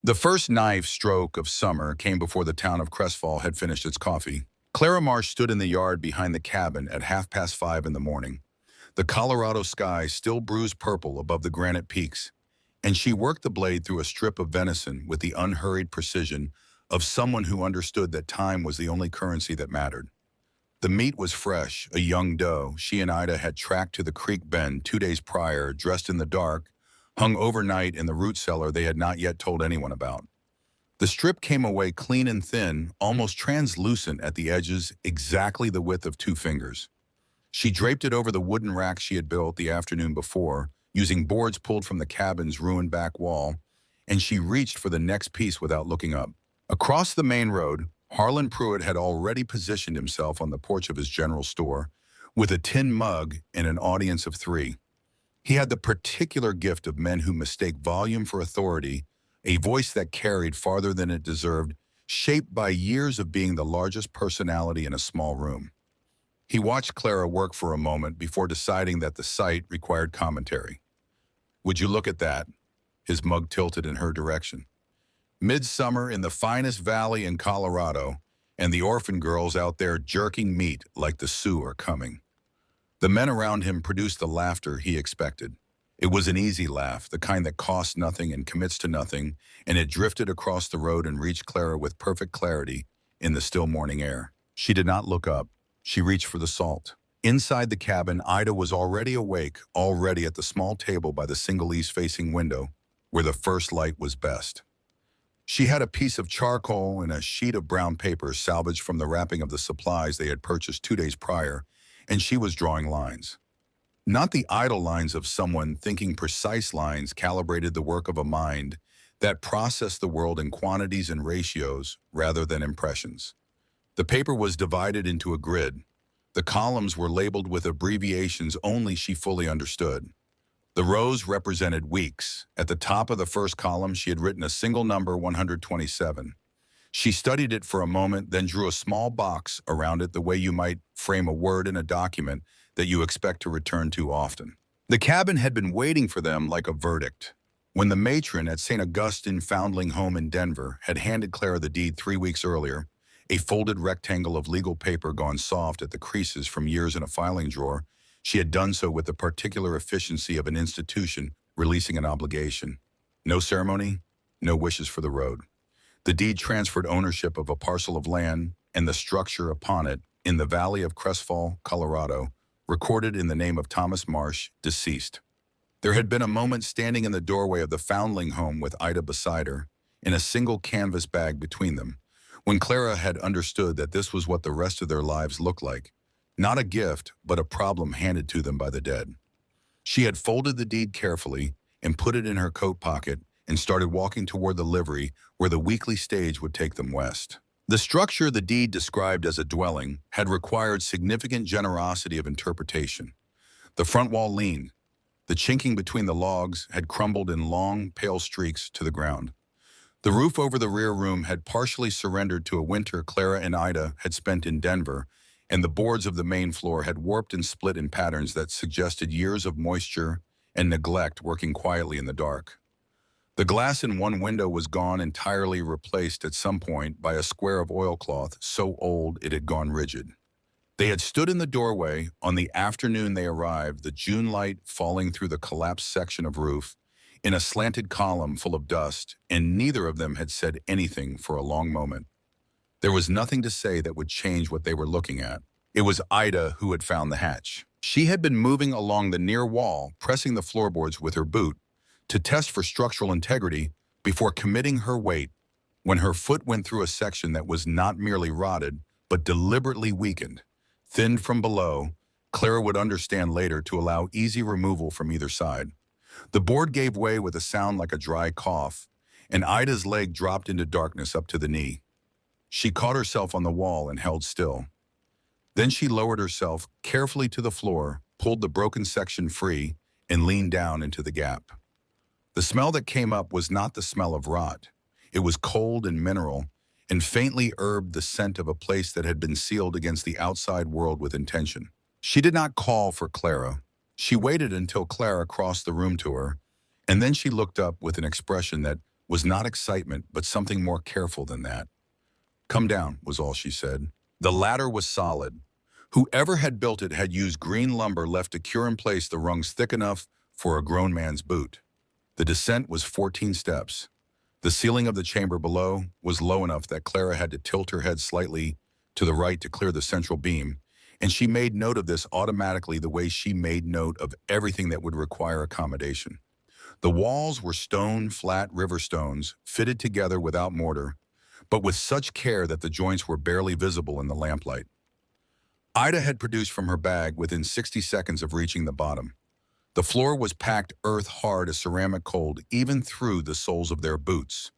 The first knife stroke of summer came before the town of Crestfall had finished its coffee. Clara Marsh stood in the yard behind the cabin at 5:30 in the morning. The Colorado sky still bruised purple above the granite peaks, and she worked the blade through a strip of venison with the unhurried precision of someone who understood that time was the only currency that mattered. The meat was fresh, a young doe she and Ida had tracked to the creek bend 2 days prior, dressed in the dark, hung overnight in the root cellar they had not yet told anyone about. The strip came away clean and thin, almost translucent at the edges, exactly the width of 2 fingers. She draped it over the wooden rack she had built the afternoon before, using boards pulled from the cabin's ruined back wall, and she reached for the next piece without looking up. Across the main road, Harlan Pruitt had already positioned himself on the porch of his general store, with a tin mug and an audience of 3. He had the particular gift of men who mistake volume for authority, a voice that carried farther than it deserved, shaped by years of being the largest personality in a small room. He watched Clara work for a moment before deciding that the sight required commentary. "Would you look at that?" His mug tilted in her direction. Midsummer in the finest valley in Colorado, and the Orphan girls out there jerking meat like the Sioux are coming. The men around him produced the laughter he expected. It was an easy laugh, the kind that costs nothing and commits to nothing, and it drifted across the road and reached Clara with perfect clarity in the still morning air. She did not look up. She reached for the salt. Inside the cabin, Ida was already awake, already at the small table by the single east-facing window, where the first light was best. She had a piece of charcoal and a sheet of brown paper salvaged from the wrapping of the supplies they had purchased 2 days prior, and she was drawing lines. Not the idle lines of someone thinking, precise lines calibrated the work of a mind that processed the world in quantities and ratios rather than impressions. The paper was divided into a grid. The columns were labeled with abbreviations only she fully understood. The rows represented weeks. At the top of the first column, she had written a single number, 127. She studied it for a moment, then drew a small box around it the way you might frame a word in a document that you expect to return to often. The cabin had been waiting for them like a verdict. When the matron at St. Augustine Foundling Home in Denver had handed Clara the deed 3 weeks earlier, a folded rectangle of legal paper gone soft at the creases from years in a filing drawer, she had done so with the particular efficiency of an institution releasing an obligation. No ceremony, no wishes for the road. The deed transferred ownership of a parcel of land and the structure upon it in the valley of Crestfall, Colorado, recorded in the name of Thomas Marsh, deceased. There had been a moment standing in the doorway of the Foundling home with Ida beside her, in a single canvas bag between them, when Clara had understood that this was what the rest of their lives looked like. Not a gift, but a problem handed to them by the dead. She had folded the deed carefully and put it in her coat pocket and started walking toward the livery where the weekly stage would take them west. The structure the deed described as a dwelling had required significant generosity of interpretation. The front wall leaned. The chinking between the logs had crumbled in long, pale streaks to the ground. The roof over the rear room had partially surrendered to a winter Clara and Ida had spent in Denver, and the boards of the main floor had warped and split in patterns that suggested years of moisture and neglect working quietly in the dark. The glass in one window was gone, entirely replaced at some point by a square of oilcloth so old it had gone rigid. They had stood in the doorway on the afternoon they arrived, the June light falling through the collapsed section of roof in a slanted column full of dust, and neither of them had said anything for a long moment. There was nothing to say that would change what they were looking at. It was Ida who had found the hatch. She had been moving along the near wall, pressing the floorboards with her boot to test for structural integrity before committing her weight when her foot went through a section that was not merely rotted, but deliberately weakened. Thinned from below, Clara would understand later to allow easy removal from either side. The board gave way with a sound like a dry cough, and Ida's leg dropped into darkness up to the knee. She caught herself on the wall and held still. Then she lowered herself carefully to the floor, pulled the broken section free, and leaned down into the gap. The smell that came up was not the smell of rot. It was cold and mineral, and faintly herbed the scent of a place that had been sealed against the outside world with intention. She did not call for Clara. She waited until Clara crossed the room to her, and then she looked up with an expression that was not excitement, but something more careful than that. "Come down," was all she said. The ladder was solid. Whoever had built it had used green lumber left to cure in place the rungs thick enough for a grown man's boot. The descent was 14 steps. The ceiling of the chamber below was low enough that Clara had to tilt her head slightly to the right to clear the central beam, and she made note of this automatically the way she made note of everything that would require accommodation. The walls were stone, flat river stones, fitted together without mortar, but with such care that the joints were barely visible in the lamplight. Ida had produced from her bag within 60 seconds of reaching the bottom. The floor was packed earth-hard as ceramic cold, even through the soles of their boots.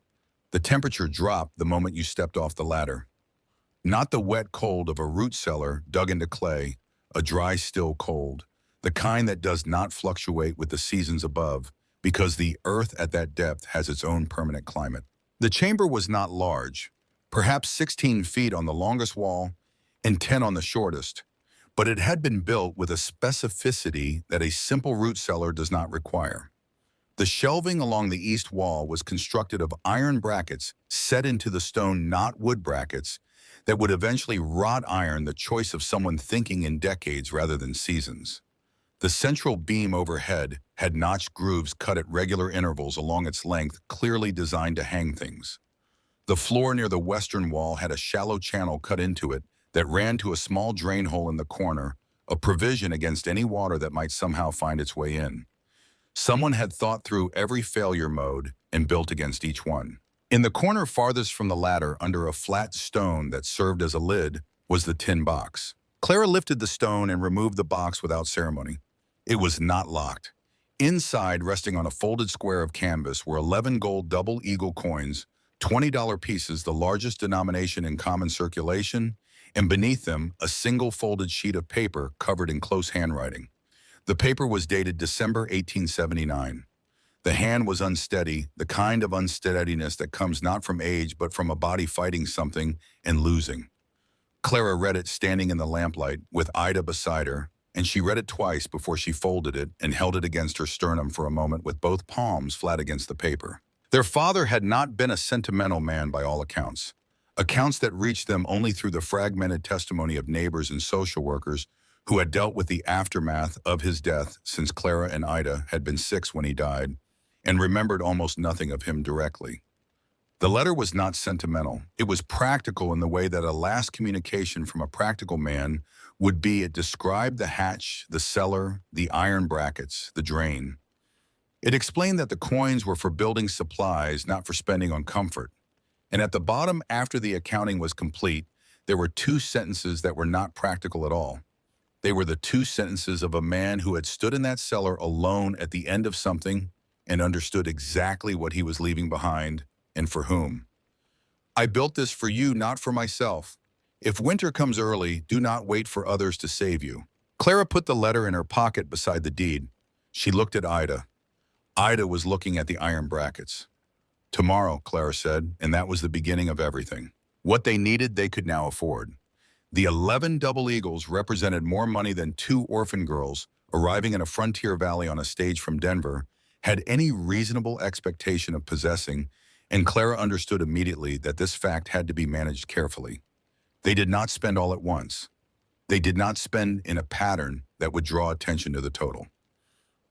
The temperature dropped the moment you stepped off the ladder. Not the wet cold of a root cellar dug into clay, a dry, still cold, the kind that does not fluctuate with the seasons above, because the earth at that depth has its own permanent climate. The chamber was not large, perhaps 16 feet on the longest wall and 10 on the shortest, but it had been built with a specificity that a simple root cellar does not require. The shelving along the east wall was constructed of iron brackets set into the stone, not wood brackets, that would eventually rot iron, the choice of someone thinking in decades rather than seasons. The central beam overhead had notched grooves cut at regular intervals along its length, clearly designed to hang things. The floor near the western wall had a shallow channel cut into it that ran to a small drain hole in the corner, a provision against any water that might somehow find its way in. Someone had thought through every failure mode and built against each one. In the corner farthest from the ladder, under a flat stone that served as a lid, was the tin box. Clara lifted the stone and removed the box without ceremony. It was not locked. Inside, resting on a folded square of canvas, were 11 gold double eagle coins, $20 pieces, the largest denomination in common circulation, and beneath them, a single folded sheet of paper covered in close handwriting. The paper was dated December 1879. The hand was unsteady, the kind of unsteadiness that comes not from age but from a body fighting something and losing. Clara read it standing in the lamplight with Ida beside her, and she read it twice before she folded it and held it against her sternum for a moment with both palms flat against the paper. Their father had not been a sentimental man by all accounts. Accounts that reached them only through the fragmented testimony of neighbors and social workers who had dealt with the aftermath of his death, since Clara and Ida had been 6 when he died, and remembered almost nothing of him directly. The letter was not sentimental. It was practical in the way that a last communication from a practical man would be. It described the hatch, the cellar, the iron brackets, the drain. It explained that the coins were for building supplies, not for spending on comfort. And at the bottom, after the accounting was complete, there were 2 sentences that were not practical at all. They were the 2 sentences of a man who had stood in that cellar alone at the end of something and understood exactly what he was leaving behind and for whom. "I built this for you, not for myself. If winter comes early, do not wait for others to save you." Clara put the letter in her pocket beside the deed. She looked at Ida. Ida was looking at the iron brackets. "Tomorrow," Clara said, and that was the beginning of everything. What they needed, they could now afford. The 11 double eagles represented more money than 2 orphan girls arriving in a frontier valley on a stage from Denver had any reasonable expectation of possessing, and Clara understood immediately that this fact had to be managed carefully. They did not spend all at once. They did not spend in a pattern that would draw attention to the total.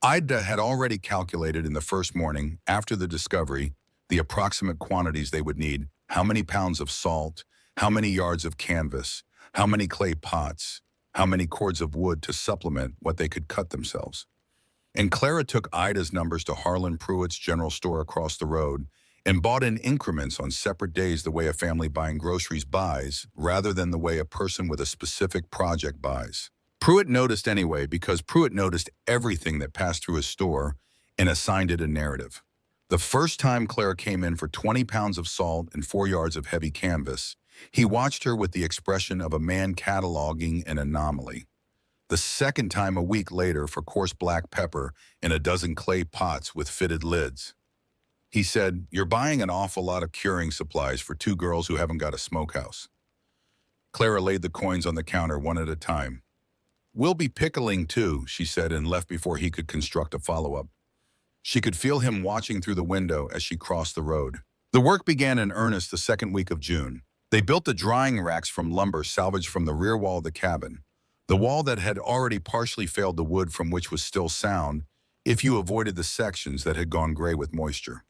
Ida had already calculated in the first morning, after the discovery, the approximate quantities they would need: how many pounds of salt, how many yards of canvas, how many clay pots, how many cords of wood to supplement what they could cut themselves. And Clara took Ida's numbers to Harlan Pruitt's general store across the road and bought in increments on separate days, the way a family buying groceries buys, rather than the way a person with a specific project buys. Pruitt noticed anyway, because Pruitt noticed everything that passed through his store and assigned it a narrative. The first time Clara came in for 20 pounds of salt and 4 yards of heavy canvas, he watched her with the expression of a man cataloging an anomaly. The second time, a week later, for coarse black pepper and a dozen clay pots with fitted lids, he said, "You're buying an awful lot of curing supplies for 2 girls who haven't got a smokehouse." Clara laid the coins on the counter one at a time. "We'll be pickling too," she said, and left before he could construct a follow-up. She could feel him watching through the window as she crossed the road. The work began in earnest the second week of June. They built the drying racks from lumber salvaged from the rear wall of the cabin, the wall that had already partially failed, the wood from which was still sound if you avoided the sections that had gone gray with moisture.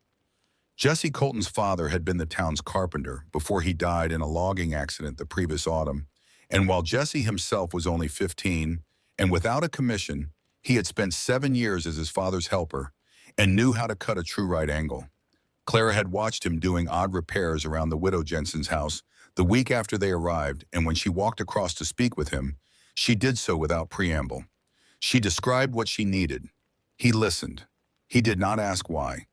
Jesse Colton's father had been the town's carpenter before he died in a logging accident the previous autumn, and while Jesse himself was only 15 and without a commission, he had spent 7 years as his father's helper and knew how to cut a true right angle. Clara had watched him doing odd repairs around the widow Jensen's house the week after they arrived, and when she walked across to speak with him, she did so without preamble. She described what she needed. He listened. He did not ask why.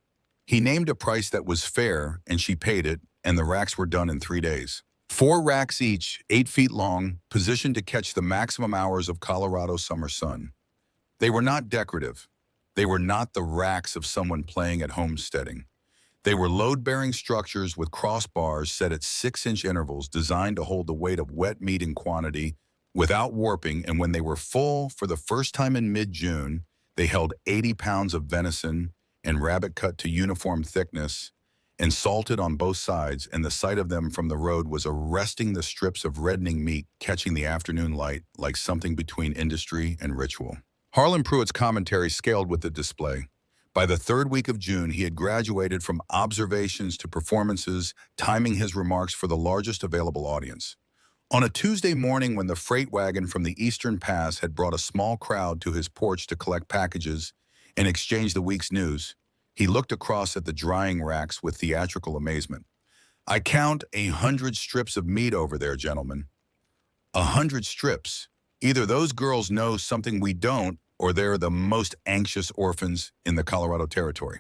He named a price that was fair, and she paid it, and the racks were done in 3 days. 4 racks each, 8 feet long, positioned to catch the maximum hours of Colorado summer sun. They were not decorative. They were not the racks of someone playing at homesteading. They were load-bearing structures with crossbars set at 6-inch intervals designed to hold the weight of wet meat in quantity without warping, and when they were full for the first time in mid-June, they held 80 pounds of venison and rabbit cut to uniform thickness and salted on both sides, and the sight of them from the road was arresting, the strips of reddening meat catching the afternoon light like something between industry and ritual. Harlan Pruitt's commentary scaled with the display. By the 3rd week of June, he had graduated from observations to performances, timing his remarks for the largest available audience. On a Tuesday morning, when the freight wagon from the Eastern Pass had brought a small crowd to his porch to collect packages and exchange the week's news, he looked across at the drying racks with theatrical amazement. "I count 100 strips of meat over there, gentlemen. 100 strips. Either those girls know something we don't, or they're the most anxious orphans in the Colorado Territory."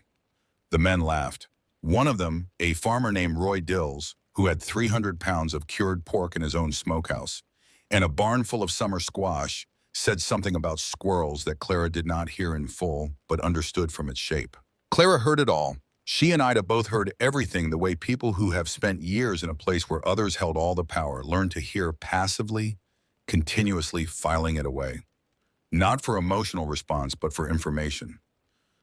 The men laughed. One of them, a farmer named Roy Dills, who had 300 pounds of cured pork in his own smokehouse and a barn full of summer squash, said something about squirrels that Clara did not hear in full, but understood from its shape. Clara heard it all. She and Ida both heard everything the way people who have spent years in a place where others held all the power learn to hear passively, continuously filing it away. Not for emotional response, but for information.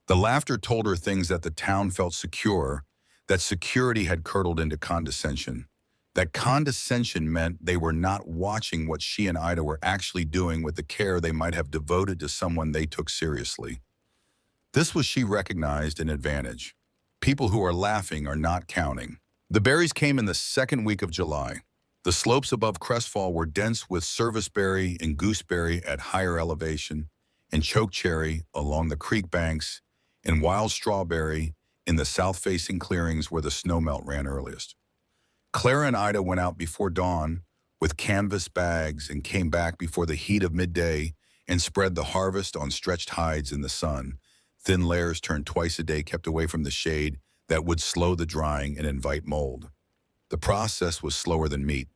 The laughter told her things that the town felt secure, that security had curdled into condescension. That condescension meant they were not watching what she and Ida were actually doing with the care they might have devoted to someone they took seriously. This was, she recognized, an advantage. People who are laughing are not counting. The berries came in the 2nd week of July. The slopes above Crestfall were dense with serviceberry and gooseberry at higher elevation, and chokecherry along the creek banks, and wild strawberry in the south-facing clearings where the snowmelt ran earliest. Clara and Ida went out before dawn with canvas bags and came back before the heat of midday and spread the harvest on stretched hides in the sun. Thin layers turned twice a day kept away from the shade that would slow the drying and invite mold. The process was slower than meat.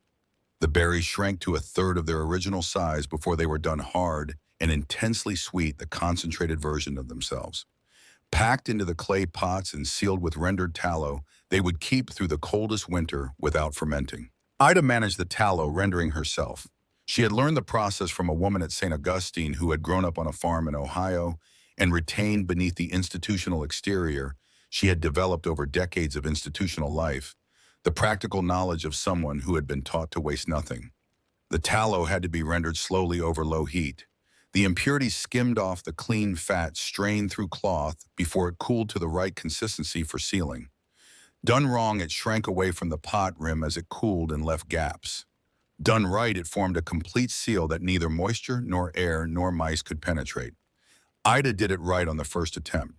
The berries shrank to 1/3 of their original size before they were done hard and intensely sweet, the concentrated version of themselves. Packed into the clay pots and sealed with rendered tallow, they would keep through the coldest winter without fermenting. Ida managed the tallow rendering herself. She had learned the process from a woman at St. Augustine who had grown up on a farm in Ohio and retained beneath the institutional exterior she had developed over decades of institutional life, the practical knowledge of someone who had been taught to waste nothing. The tallow had to be rendered slowly over low heat. The impurities skimmed off the clean fat strained through cloth before it cooled to the right consistency for sealing. Done wrong, it shrank away from the pot rim as it cooled and left gaps. Done right, it formed a complete seal that neither moisture nor air nor mice could penetrate. Ida did it right on the first attempt.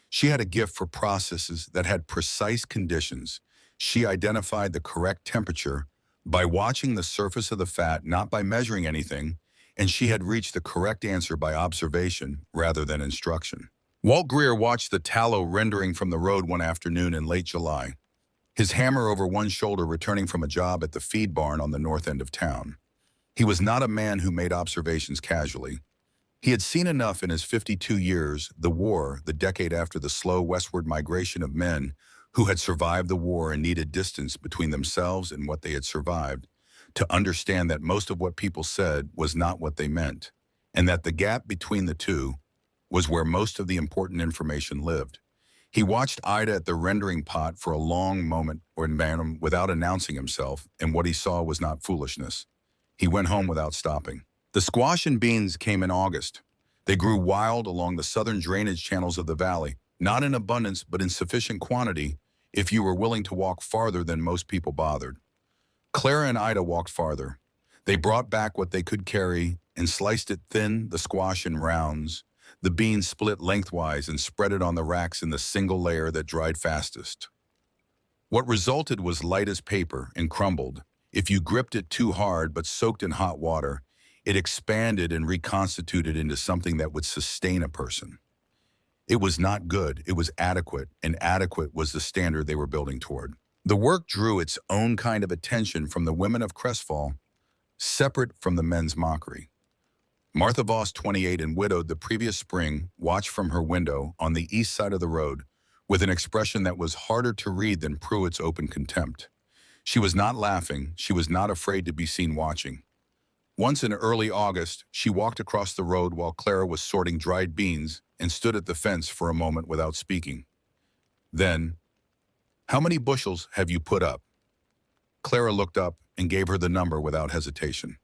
She had a gift for processes that had precise conditions. She identified the correct temperature by watching the surface of the fat, not by measuring anything, and she had reached the correct answer by observation rather than instruction. Walt Greer watched the tallow rendering from the road one afternoon in late July, his hammer over one shoulder, returning from a job at the feed barn on the north end of town. He was not a man who made observations casually. He had seen enough in his 52 years, the war, the decade after the slow westward migration of men who had survived the war and needed distance between themselves and what they had survived, to understand that most of what people said was not what they meant, and that the gap between the two was where most of the important information lived. He watched Ida at the rendering pot for a long moment without announcing himself, and what he saw was not foolishness. He went home without stopping. The squash and beans came in August. They grew wild along the southern drainage channels of the valley, not in abundance but in sufficient quantity if you were willing to walk farther than most people bothered. Clara and Ida walked farther. They brought back what they could carry and sliced it thin, the squash in rounds. The beans split lengthwise and spread it on the racks in the single layer that dried fastest. What resulted was light as paper and crumbled. If you gripped it too hard but soaked in hot water, it expanded and reconstituted into something that would sustain a person. It was not good, it was adequate, and adequate was the standard they were building toward. The work drew its own kind of attention from the women of Crestfall, separate from the men's mockery. Martha Voss, 28 and widowed the previous spring, watched from her window on the east side of the road with an expression that was harder to read than Pruitt's open contempt. She was not laughing, she was not afraid to be seen watching. Once in early August, she walked across the road while Clara was sorting dried beans and stood at the fence for a moment without speaking. Then, "How many bushels have you put up?" Clara looked up and gave her the number without hesitation.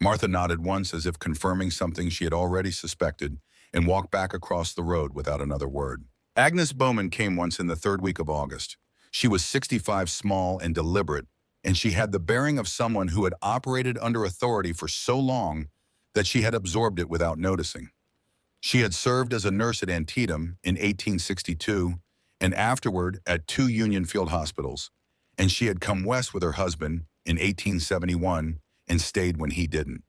Martha nodded once as if confirming something she had already suspected and walked back across the road without another word. Agnes Bowman came once in the third week of August. She was 65, small and deliberate, and she had the bearing of someone who had operated under authority for so long that she had absorbed it without noticing. She had served as a nurse at Antietam in 1862 and afterward at 2 Union Field hospitals, and she had come west with her husband in 1871 and stayed when he didn't.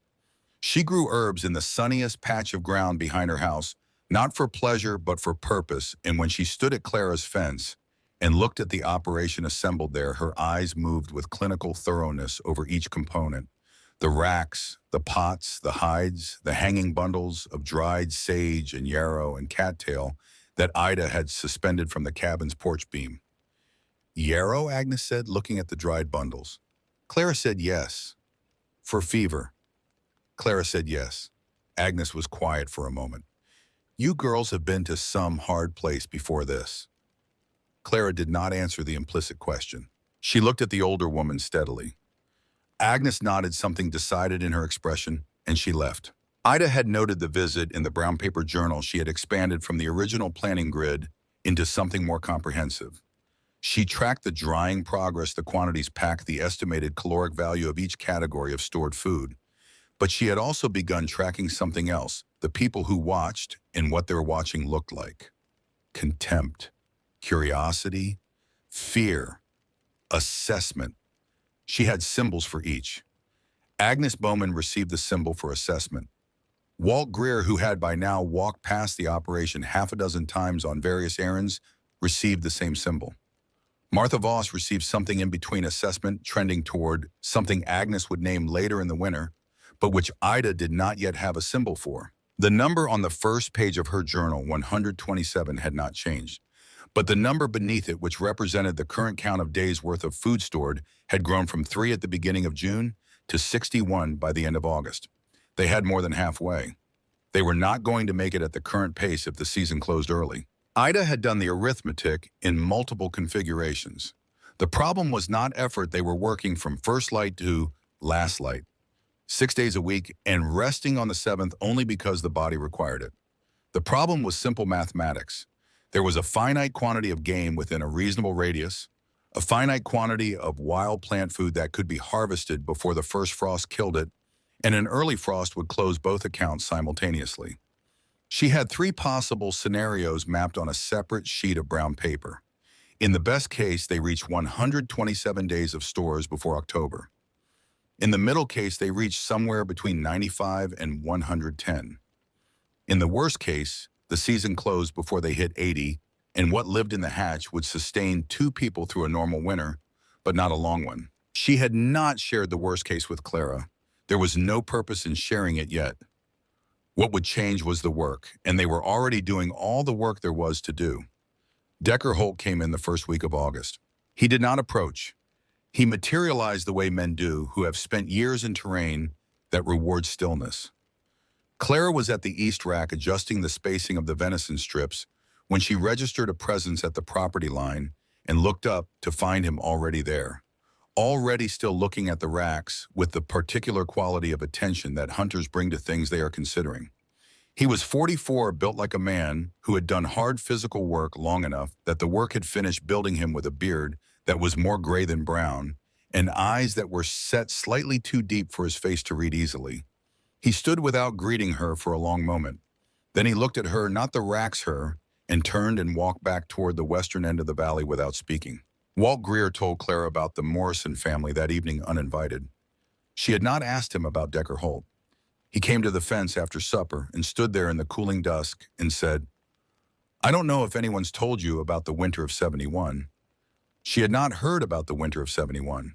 She grew herbs in the sunniest patch of ground behind her house, not for pleasure but for purpose, and when she stood at Clara's fence and looked at the operation assembled there, her eyes moved with clinical thoroughness over each component: the racks, the pots, the hides, the hanging bundles of dried sage and yarrow and cattail that Ida had suspended from the cabin's porch beam. "Yarrow?" Agnes said, looking at the dried bundles. Clara said yes. "For fever." Clara said yes. Agnes was quiet for a moment. "You girls have been to some hard place before this." Clara did not answer the implicit question. She looked at the older woman steadily. Agnes nodded, something decided in her expression, and she left. Ida had noted the visit in the brown paper journal. She had expanded from the original planning grid into something more comprehensive. She tracked the drying progress, the quantities packed, the estimated caloric value of each category of stored food. But she had also begun tracking something else: the people who watched and what their watching looked like. Contempt, curiosity, fear, assessment. She had symbols for each. Agnes Bowman received the symbol for assessment. Walt Greer, who had by now walked past the operation half a dozen times on various errands, received the same symbol. Martha Voss received something in between assessment, trending toward something Agnes would name later in the winter, but which Ida did not yet have a symbol for. The number on the first page of her journal, 127, had not changed, but the number beneath it, which represented the current count of days' worth of food stored, had grown from 3 at the beginning of June to 61 by the end of August. They had more than halfway. They were not going to make it at the current pace if the season closed early. Ida had done the arithmetic in multiple configurations. The problem was not effort. They were working from first light to last light, 6 days a week, and resting on the 7th only because the body required it. The problem was simple mathematics. There was a finite quantity of game within a reasonable radius, a finite quantity of wild plant food that could be harvested before the first frost killed it, and an early frost would close both accounts simultaneously. She had 3 possible scenarios mapped on a separate sheet of brown paper. In the best case, they reached 127 days of stores before October. In the middle case, they reached somewhere between 95 and 110. In the worst case, the season closed before they hit 80, and what lived in the hatch would sustain 2 people through a normal winter, but not a long one. She had not shared the worst case with Clara. There was no purpose in sharing it yet. What would change was the work, and they were already doing all the work there was to do. Decker Holt came in the first week of August. He did not approach. He materialized the way men do who have spent years in terrain that rewards stillness. Clara was at the east rack adjusting the spacing of the venison strips when she registered a presence at the property line and looked up to find him already there, already still looking at the racks with the particular quality of attention that hunters bring to things they are considering. He was 44, built like a man who had done hard physical work long enough that the work had finished building him with a beard that was more gray than brown, and eyes that were set slightly too deep for his face to read easily. He stood without greeting her for a long moment. Then he looked at her, not the racks her, and turned and walked back toward the western end of the valley without speaking. Walt Greer told Clara about the Morrison family that evening uninvited. She had not asked him about Decker Holt. He came to the fence after supper and stood there in the cooling dusk and said, "I don't know if anyone's told you about the winter of '71. She had not heard about the winter of '71.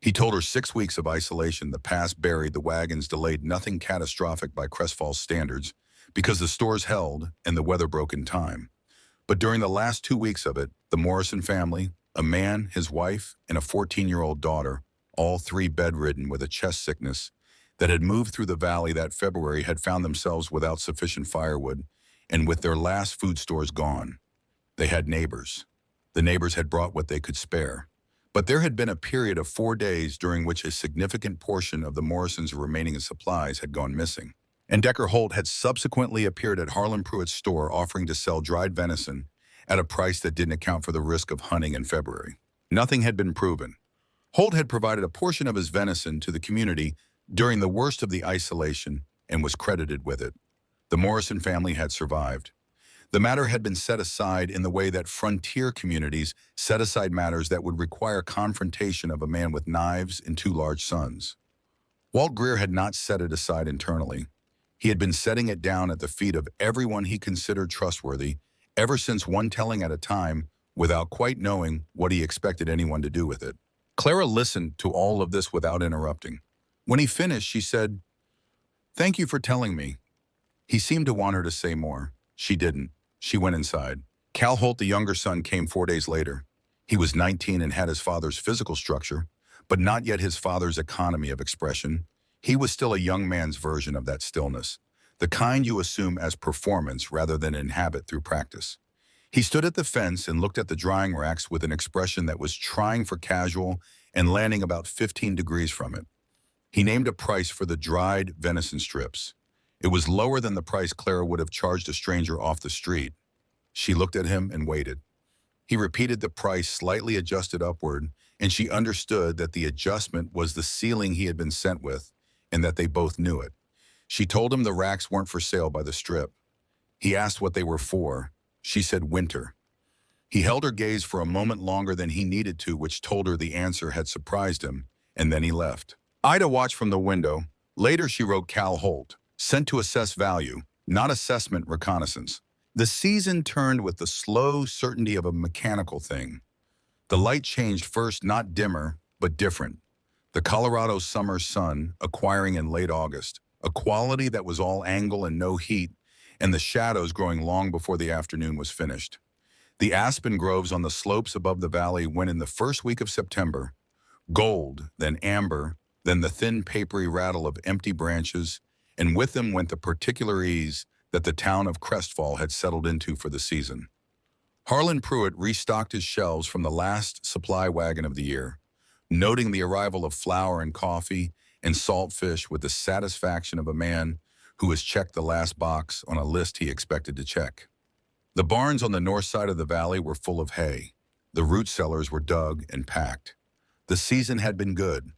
He told her 6 weeks of isolation, the past buried, the wagons delayed, nothing catastrophic by Crestfall standards, because the stores held and the weather broke in time. But during the last 2 weeks of it, the Morrison family, a man, his wife, and a 14-year-old daughter, all three bedridden with a chest sickness, that had moved through the valley that February, had found themselves without sufficient firewood and with their last food stores gone. They had neighbors. The neighbors had brought what they could spare. But there had been a period of 4 days during which a significant portion of the Morrisons' remaining supplies had gone missing. And Decker Holt had subsequently appeared at Harlan Pruitt's store offering to sell dried venison at a price that didn't account for the risk of hunting in February. Nothing had been proven. Holt had provided a portion of his venison to the community during the worst of the isolation and was credited with it. The Morrison family had survived. The matter had been set aside in the way that frontier communities set aside matters that would require confrontation of a man with knives and 2 large sons. Walt Greer had not set it aside internally. He had been setting it down at the feet of everyone he considered trustworthy, ever since one telling at a time, without quite knowing what he expected anyone to do with it. Clara listened to all of this without interrupting. When he finished, she said, "Thank you for telling me." He seemed to want her to say more. She didn't. She went inside. Cal Holt, the younger son, came 4 days later. He was 19 and had his father's physical structure, but not yet his father's economy of expression. He was still a young man's version of that stillness, the kind you assume as performance rather than inhabit through practice. He stood at the fence and looked at the drying racks with an expression that was trying for casual and landing about 15 degrees from it. He named a price for the dried venison strips. It was lower than the price Clara would have charged a stranger off the street. She looked at him and waited. He repeated the price, slightly adjusted upward, and she understood that the adjustment was the ceiling he had been sent with, and that they both knew it. She told him the racks weren't for sale by the strip. He asked what they were for. She said winter. He held her gaze for a moment longer than he needed to, which told her the answer had surprised him, and then he left. Ida watched from the window. Later she wrote Cal Holt, sent to assess value, not assessment reconnaissance. The season turned with the slow certainty of a mechanical thing. The light changed first, not dimmer, but different. The Colorado summer sun acquiring in late August, a quality that was all angle and no heat, and the shadows growing long before the afternoon was finished. The aspen groves on the slopes above the valley went in the first week of September. Gold, then amber, then the thin papery rattle of empty branches, and with them went the particular ease that the town of Crestfall had settled into for the season. Harlan Pruitt restocked his shelves from the last supply wagon of the year, noting the arrival of flour and coffee and salt fish with the satisfaction of a man who has checked the last box on a list he expected to check. The barns on the north side of the valley were full of hay. The root cellars were dug and packed. The season had been good.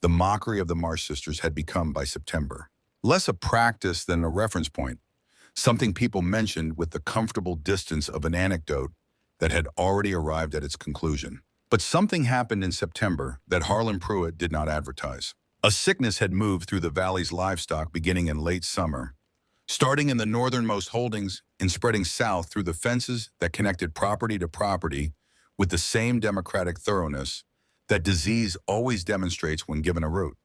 The mockery of the Marsh sisters had become, by September, less a practice than a reference point, something people mentioned with the comfortable distance of an anecdote that had already arrived at its conclusion. But something happened in September that Harlan Pruitt did not advertise. A sickness had moved through the valley's livestock beginning in late summer, starting in the northernmost holdings and spreading south through the fences that connected property to property with the same democratic thoroughness that disease always demonstrates when given a root.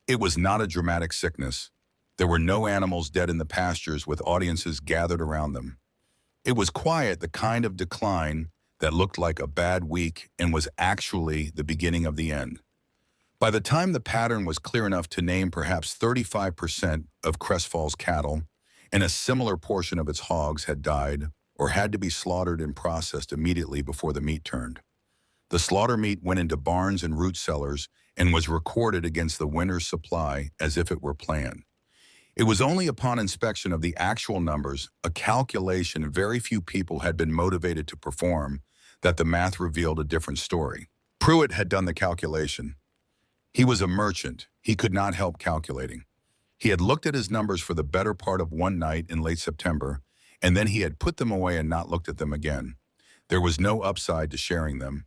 It was not a dramatic sickness. There were no animals dead in the pastures with audiences gathered around them. It was quiet, the kind of decline that looked like a bad week and was actually the beginning of the end. By the time the pattern was clear enough to name perhaps 35% of Crestfall's cattle and a similar portion of its hogs had died or had to be slaughtered and processed immediately before the meat turned. The slaughter meat went into barns and root cellars and was recorded against the winter's supply as if it were planned. It was only upon inspection of the actual numbers, a calculation very few people had been motivated to perform, that the math revealed a different story. Pruitt had done the calculation. He was a merchant. He could not help calculating. He had looked at his numbers for the better part of one night in late September, and then he had put them away and not looked at them again. There was no upside to sharing them.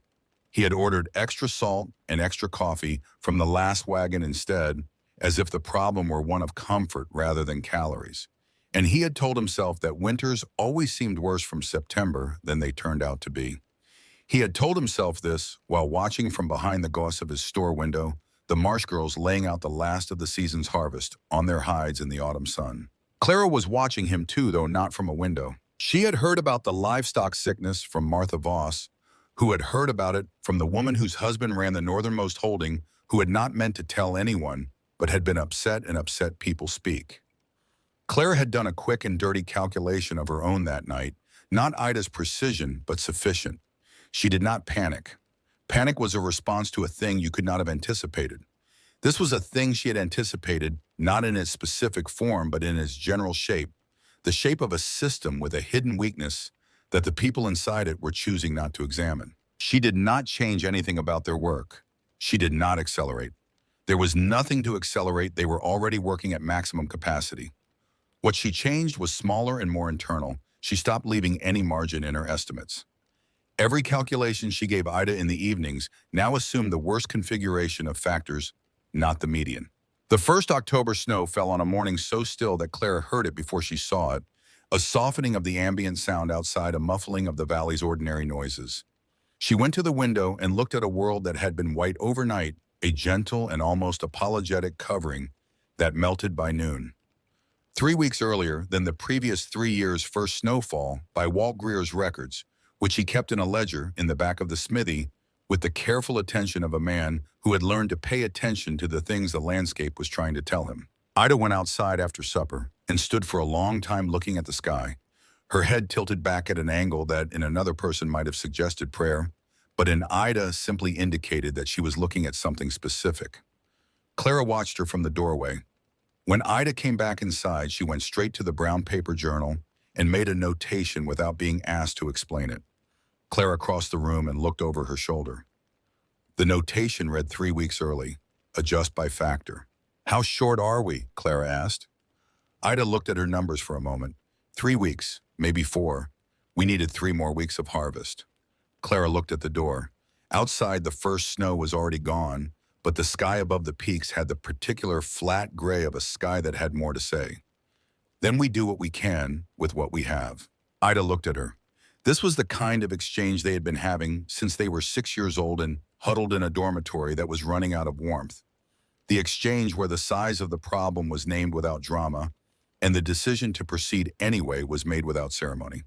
He had ordered extra salt and extra coffee from the last wagon instead, as if the problem were one of comfort rather than calories. And he had told himself that winters always seemed worse from September than they turned out to be. He had told himself this while watching from behind the gauze of his store window the Marsh girls laying out the last of the season's harvest on their hides in the autumn sun. Clara was watching him too, though not from a window. She had heard about the livestock sickness from Martha Voss, who had heard about it from the woman whose husband ran the northernmost holding, who had not meant to tell anyone, but had been upset and upset people speak. Clara had done a quick and dirty calculation of her own that night, not Ida's precision, but sufficient. She did not panic. Panic was a response to a thing you could not have anticipated. This was a thing she had anticipated, not in its specific form, but in its general shape, the shape of a system with a hidden weakness that the people inside it were choosing not to examine. She did not change anything about their work. She did not accelerate. There was nothing to accelerate. They were already working at maximum capacity. What she changed was smaller and more internal. She stopped leaving any margin in her estimates. Every calculation she gave Ida in the evenings now assumed the worst configuration of factors, not the median. The first October snow fell on a morning so still that Clara heard it before she saw it, a softening of the ambient sound outside, a muffling of the valley's ordinary noises. She went to the window and looked at a world that had been white overnight, a gentle and almost apologetic covering that melted by noon. 3 weeks earlier than the previous 3 years' first snowfall, by Walt Greer's records, which he kept in a ledger in the back of the smithy with the careful attention of a man who had learned to pay attention to the things the landscape was trying to tell him. Ida went outside after supper and stood for a long time looking at the sky, her head tilted back at an angle that in another person might have suggested prayer, but in Ida simply indicated that she was looking at something specific. Clara watched her from the doorway. When Ida came back inside, she went straight to the brown paper journal and made a notation without being asked to explain it. Clara crossed the room and looked over her shoulder. The notation read 3 weeks early, adjust by factor. How short are we? Clara asked. Ida looked at her numbers for a moment. 3 weeks, maybe 4. We needed 3 more weeks of harvest. Clara looked at the door. Outside, the first snow was already gone, but the sky above the peaks had the particular flat gray of a sky that had more to say. Then we do what we can with what we have. Ida looked at her. This was the kind of exchange they had been having since they were 6 years old and huddled in a dormitory that was running out of warmth. The exchange where the size of the problem was named without drama, and the decision to proceed anyway was made without ceremony.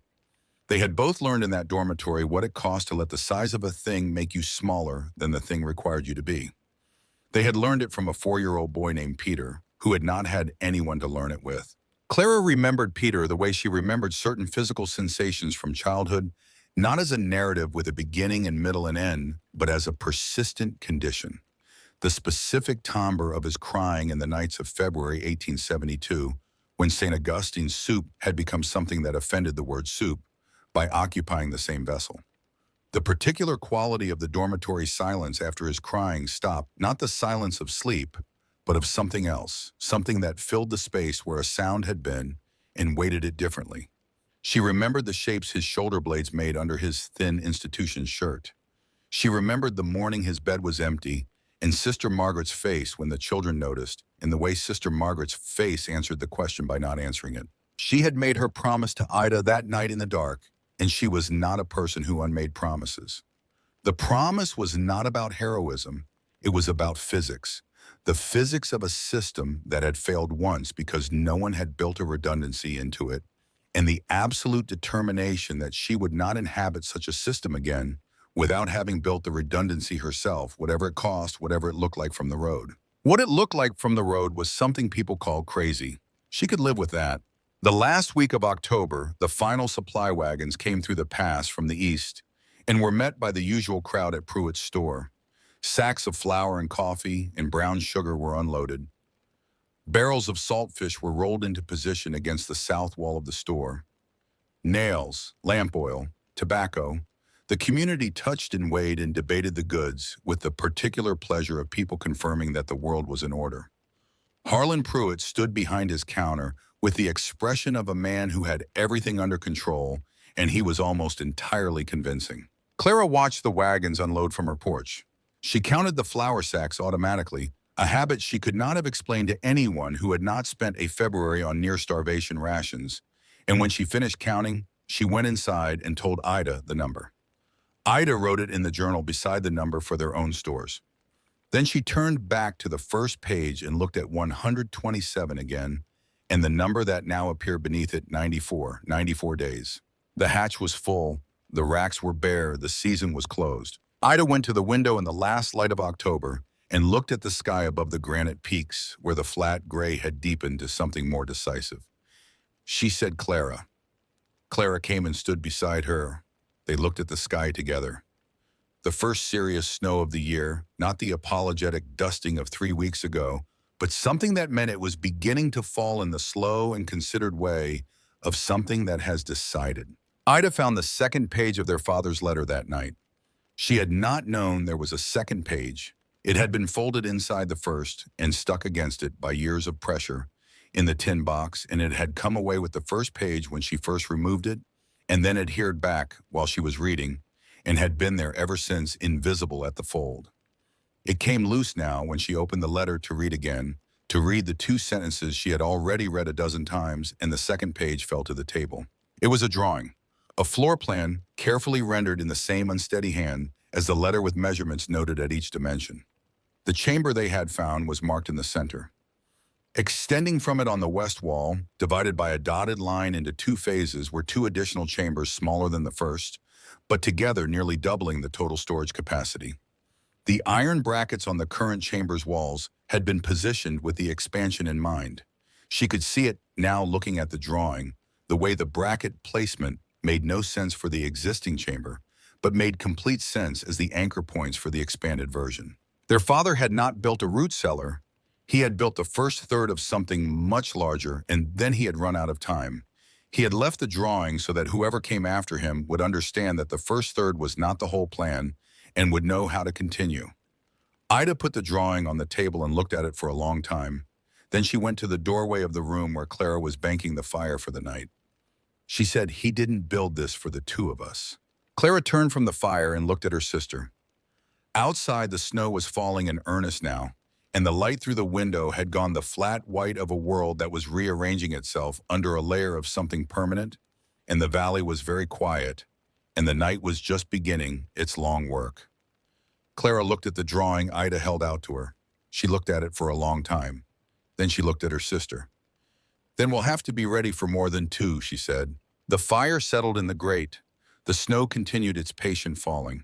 They had both learned in that dormitory what it cost to let the size of a thing make you smaller than the thing required you to be. They had learned it from a 4-year-old boy named Peter, who had not had anyone to learn it with. Clara remembered Peter the way she remembered certain physical sensations from childhood, not as a narrative with a beginning and middle and end, but as a persistent condition. The specific timbre of his crying in the nights of February 1872, when St. Augustine's soup had become something that offended the word soup by occupying the same vessel. The particular quality of the dormitory silence after his crying stopped, not the silence of sleep, but of something else, something that filled the space where a sound had been and weighted it differently. She remembered the shapes his shoulder blades made under his thin institution shirt. She remembered the morning his bed was empty and Sister Margaret's face when the children noticed, and the way Sister Margaret's face answered the question by not answering it. She had made her promise to Ida that night in the dark, and she was not a person who unmade promises. The promise was not about heroism. It was about physics. The physics of a system that had failed once because no one had built a redundancy into it, and the absolute determination that she would not inhabit such a system again without having built the redundancy herself, whatever it cost, whatever it looked like from the road. What it looked like from the road was something people called crazy. She could live with that. The last week of October, the final supply wagons came through the pass from the east and were met by the usual crowd at Pruitt's store. Sacks of flour and coffee and brown sugar were unloaded. Barrels of saltfish were rolled into position against the south wall of the store. Nails, lamp oil, tobacco. The community touched and weighed and debated the goods with the particular pleasure of people confirming that the world was in order. Harlan Pruitt stood behind his counter with the expression of a man who had everything under control, and he was almost entirely convincing. Clara watched the wagons unload from her porch. She counted the flour sacks automatically, a habit she could not have explained to anyone who had not spent a February on near-starvation rations. And when she finished counting, she went inside and told Ida the number. Ida wrote it in the journal beside the number for their own stores. Then she turned back to the first page and looked at 127 again, and the number that now appeared beneath it, 94 days. The hatch was full, the racks were bare, the season was closed. Ida went to the window in the last light of October and looked at the sky above the granite peaks where the flat gray had deepened to something more decisive. She said Clara. Clara came and stood beside her. They looked at the sky together. The first serious snow of the year, not the apologetic dusting of 3 weeks ago, but something that meant it was beginning to fall in the slow and considered way of something that has decided. Ida found the second page of their father's letter that night. She had not known there was a second page. It had been folded inside the first and stuck against it by years of pressure in the tin box, and it had come away with the first page when she first removed it, and then adhered back while she was reading, and had been there ever since, invisible at the fold. It came loose now when she opened the letter to read again, to read the 2 sentences she had already read a dozen times, and the second page fell to the table. It was a drawing, a floor plan carefully rendered in the same unsteady hand as the letter with measurements noted at each dimension. The chamber they had found was marked in the center. Extending from it on the west wall, divided by a dotted line into 2 phases, were 2 additional chambers smaller than the first, but together nearly doubling the total storage capacity. The iron brackets on the current chamber's walls had been positioned with the expansion in mind. She could see it now looking at the drawing, the way the bracket placement made no sense for the existing chamber, but made complete sense as the anchor points for the expanded version. Their father had not built a root cellar. He had built the first third of something much larger, and then he had run out of time. He had left the drawing so that whoever came after him would understand that the first third was not the whole plan and would know how to continue. Ida put the drawing on the table and looked at it for a long time. Then she went to the doorway of the room where Clara was banking the fire for the night. She said, "He didn't build this for the 2 of us." Clara turned from the fire and looked at her sister. Outside, the snow was falling in earnest now, and the light through the window had gone the flat white of a world that was rearranging itself under a layer of something permanent, and the valley was very quiet, and the night was just beginning its long work. Clara looked at the drawing Ida held out to her. She looked at it for a long time. Then she looked at her sister. "Then we'll have to be ready for more than 2, she said. The fire settled in the grate. The snow continued its patient falling.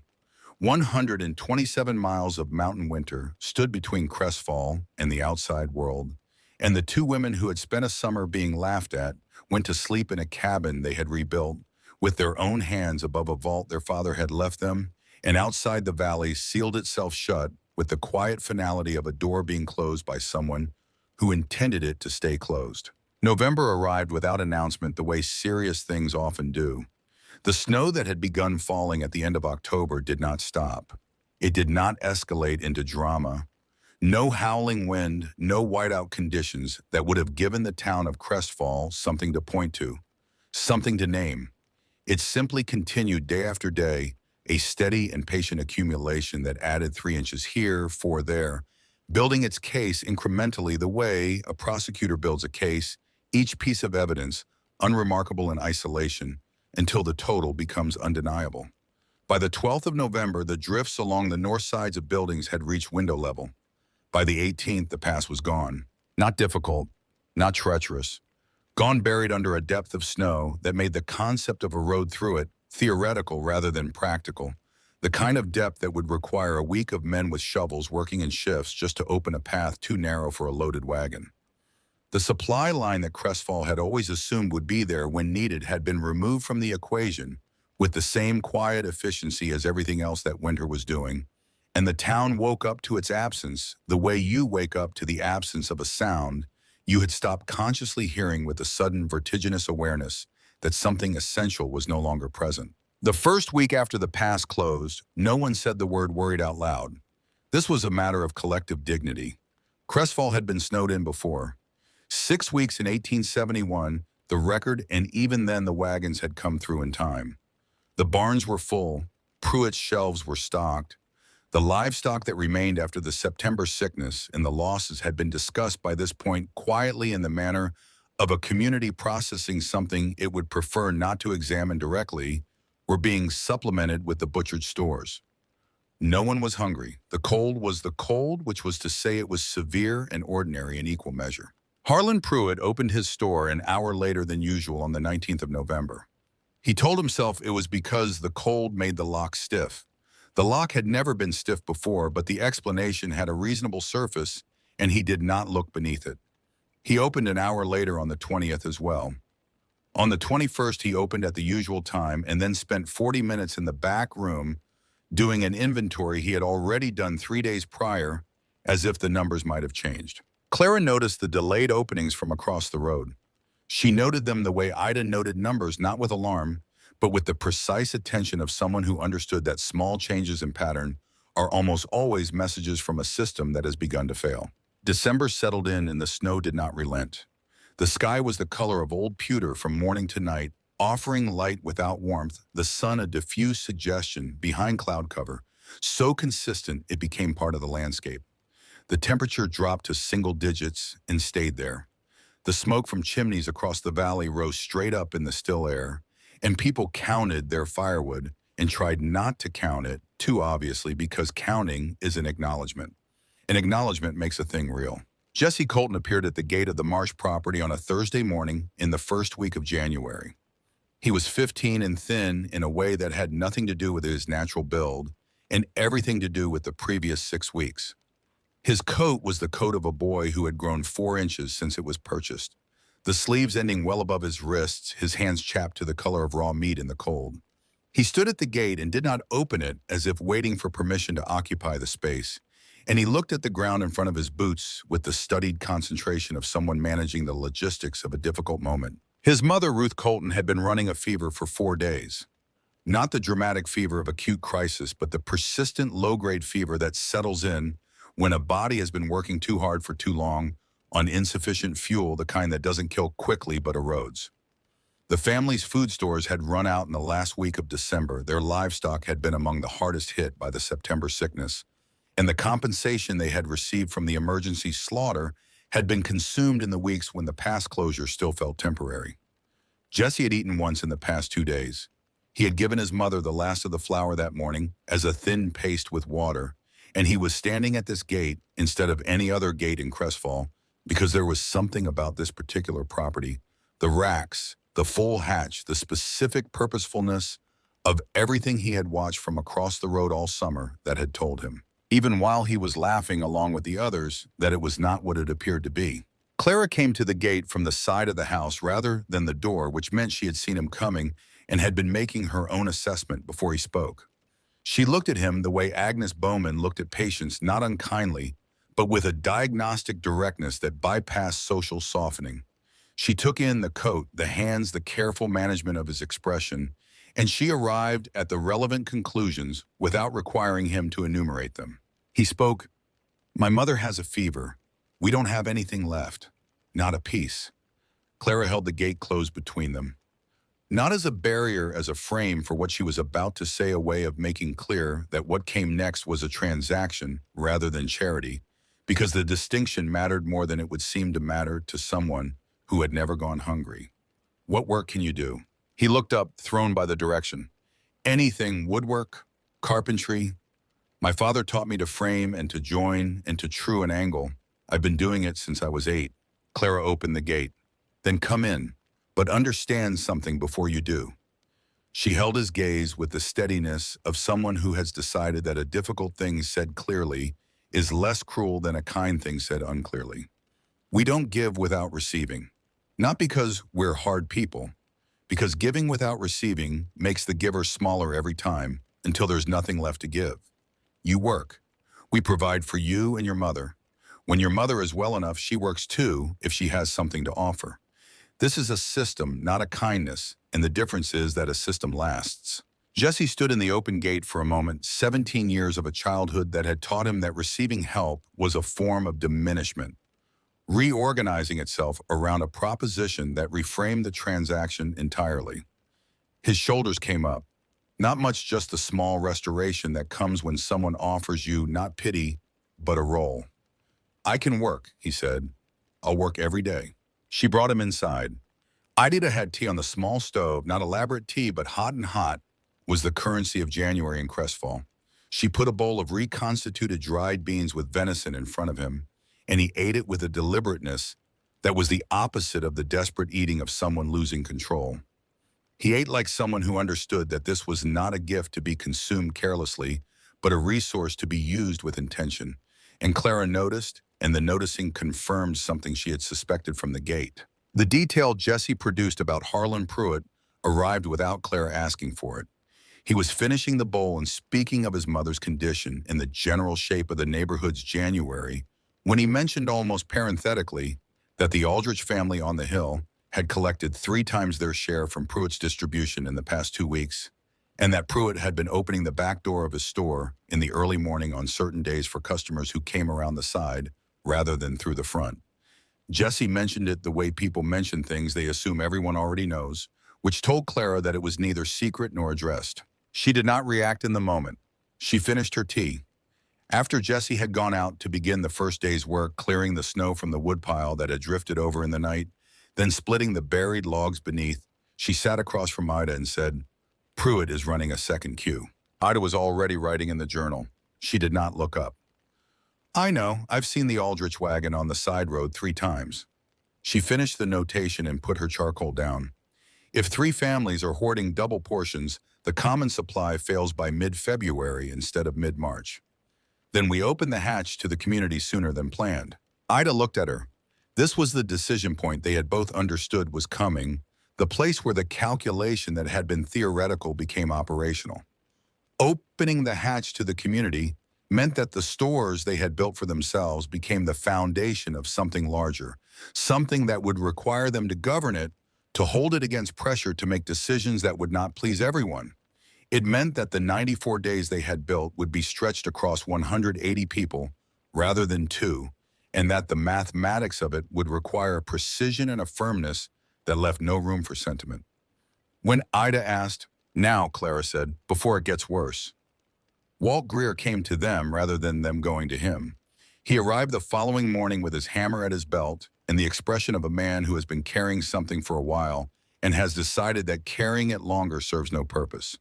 127 miles of mountain winter stood between Crestfall and the outside world, and the 2 women who had spent a summer being laughed at went to sleep in a cabin they had rebuilt with their own hands above a vault their father had left them, and outside the valley sealed itself shut with the quiet finality of a door being closed by someone who intended it to stay closed. November arrived without announcement, the way serious things often do. The snow that had begun falling at the end of October did not stop. It did not escalate into drama. No howling wind, no whiteout conditions that would have given the town of Crestfall something to point to, something to name. It simply continued day after day, a steady and patient accumulation that added 3 inches here, 4 there, building its case incrementally the way a prosecutor builds a case, each piece of evidence unremarkable in isolation, until the total becomes undeniable. By the 12th of November, the drifts along the north sides of buildings had reached window level. By the 18th, the pass was gone. Not difficult, not treacherous. Gone buried under a depth of snow that made the concept of a road through it theoretical rather than practical. The kind of depth that would require a week of men with shovels working in shifts just to open a path too narrow for a loaded wagon. The supply line that Crestfall had always assumed would be there when needed had been removed from the equation with the same quiet efficiency as everything else that winter was doing, and the town woke up to its absence the way you wake up to the absence of a sound you had stopped consciously hearing with a sudden vertiginous awareness that something essential was no longer present. The first week after the pass closed, no one said the word worried out loud. This was a matter of collective dignity. Crestfall had been snowed in before. 6 weeks in 1871, the record, and even then the wagons had come through in time. The barns were full, Pruitt's shelves were stocked. The livestock that remained after the September sickness and the losses had been discussed by this point quietly in the manner of a community processing something it would prefer not to examine directly, were being supplemented with the butchered stores. No one was hungry. The cold was the cold, which was to say it was severe and ordinary in equal measure. Harlan Pruitt opened his store an hour later than usual on the 19th of November. He told himself it was because the cold made the lock stiff. The lock had never been stiff before, but the explanation had a reasonable surface, and he did not look beneath it. He opened an hour later on the 20th as well. On the 21st, he opened at the usual time and then spent 40 minutes in the back room doing an inventory he had already done 3 days prior, as if the numbers might have changed. Clara noticed the delayed openings from across the road. She noted them the way Ida noted numbers, not with alarm, but with the precise attention of someone who understood that small changes in pattern are almost always messages from a system that has begun to fail. December settled in and the snow did not relent. The sky was the color of old pewter from morning to night, offering light without warmth, the sun a diffuse suggestion behind cloud cover, so consistent it became part of the landscape. The temperature dropped to single digits and stayed there. The smoke from chimneys across the valley rose straight up in the still air, and people counted their firewood and tried not to count it too obviously because counting is an acknowledgement. An acknowledgement makes a thing real. Jesse Colton appeared at the gate of the Marsh property on a Thursday morning in the first week of January. He was 15 and thin in a way that had nothing to do with his natural build and everything to do with the previous 6 weeks. His coat was the coat of a boy who had grown 4 inches since it was purchased, the sleeves ending well above his wrists, his hands chapped to the color of raw meat in the cold. He stood at the gate and did not open it as if waiting for permission to occupy the space, and he looked at the ground in front of his boots with the studied concentration of someone managing the logistics of a difficult moment. His mother, Ruth Colton, had been running a fever for 4 days. Not the dramatic fever of acute crisis, but the persistent low-grade fever that settles in when a body has been working too hard for too long on insufficient fuel, the kind that doesn't kill quickly but erodes. The family's food stores had run out in the last week of December. Their livestock had been among the hardest hit by the September sickness, and the compensation they had received from the emergency slaughter had been consumed in the weeks when the pass closure still felt temporary. Jesse had eaten once in the past 2 days. He had given his mother the last of the flour that morning as a thin paste with water, and he was standing at this gate instead of any other gate in Crestfall because there was something about this particular property, the racks, the full hatch, the specific purposefulness of everything he had watched from across the road all summer that had told him, even while he was laughing along with the others, that it was not what it appeared to be. Clara came to the gate from the side of the house rather than the door, which meant she had seen him coming and had been making her own assessment before he spoke. She looked at him the way Agnes Bowman looked at patients, not unkindly, but with a diagnostic directness that bypassed social softening. She took in the coat, the hands, the careful management of his expression, and she arrived at the relevant conclusions without requiring him to enumerate them. He spoke, "My mother has a fever. We don't have anything left. Not a piece." Clara held the gate closed between them. Not as a barrier, as a frame for what she was about to say, a way of making clear that what came next was a transaction rather than charity, because the distinction mattered more than it would seem to matter to someone who had never gone hungry. "What work can you do?" He looked up, thrown by the direction. "Anything, woodwork, carpentry. My father taught me to frame and to join and to true an angle. I've been doing it since I was 8. Clara opened the gate. "Then come in, but understand something before you do." She held his gaze with the steadiness of someone who has decided that a difficult thing said clearly is less cruel than a kind thing said unclearly. We don't give without receiving. Not because we're hard people, because giving without receiving makes the giver smaller every time until there's nothing left to give. You work. We provide for you and your mother. When your mother is well enough, she works too if she has something to offer. This is a system, not a kindness, and the difference is that a system lasts. Jesse stood in the open gate for a moment, 17 years of a childhood that had taught him that receiving help was a form of diminishment, reorganizing itself around a proposition that reframed the transaction entirely. His shoulders came up. Not much, just the small restoration that comes when someone offers you not pity, but a role. I can work, he said. I'll work every day. She brought him inside. Ida had tea on the small stove, not elaborate tea, but hot and hot was the currency of January in Crestfall. She put a bowl of reconstituted dried beans with venison in front of him, and he ate it with a deliberateness that was the opposite of the desperate eating of someone losing control. He ate like someone who understood that this was not a gift to be consumed carelessly, but a resource to be used with intention. And Clara noticed, and the noticing confirmed something she had suspected from the gate. The detail Jesse produced about Harlan Pruitt arrived without Clara asking for it. He was finishing the bowl and speaking of his mother's condition and the general shape of the neighborhood's January when he mentioned almost parenthetically that the Aldrich family on the hill had collected 3 times their share from Pruitt's distribution in the past 2 weeks, and that Pruitt had been opening the back door of his store in the early morning on certain days for customers who came around the side rather than through the front. Jesse mentioned it the way people mention things they assume everyone already knows, which told Clara that it was neither secret nor addressed. She did not react in the moment. She finished her tea. After Jesse had gone out to begin the first day's work clearing the snow from the woodpile that had drifted over in the night, then splitting the buried logs beneath, she sat across from Ida and said, "Pruitt is running a second queue." Ida was already writing in the journal. She did not look up. "I know, I've seen the Aldrich wagon on the side road 3 times. She finished the notation and put her charcoal down. If 3 families are hoarding double portions, the common supply fails by mid-February instead of mid-March. Then we open the hatch to the community sooner than planned. Ida looked at her. This was the decision point they had both understood was coming, the place where the calculation that had been theoretical became operational. Opening the hatch to the community meant that the stores they had built for themselves became the foundation of something larger, something that would require them to govern it, to hold it against pressure to make decisions that would not please everyone. It meant that the 94 days they had built would be stretched across 180 people rather than 2, and that the mathematics of it would require a precision and a firmness that left no room for sentiment. When Ida asked, "Now," Clara said, "before it gets worse." Walt Greer came to them rather than them going to him. He arrived the following morning with his hammer at his belt and the expression of a man who has been carrying something for a while and has decided that carrying it longer serves no purpose.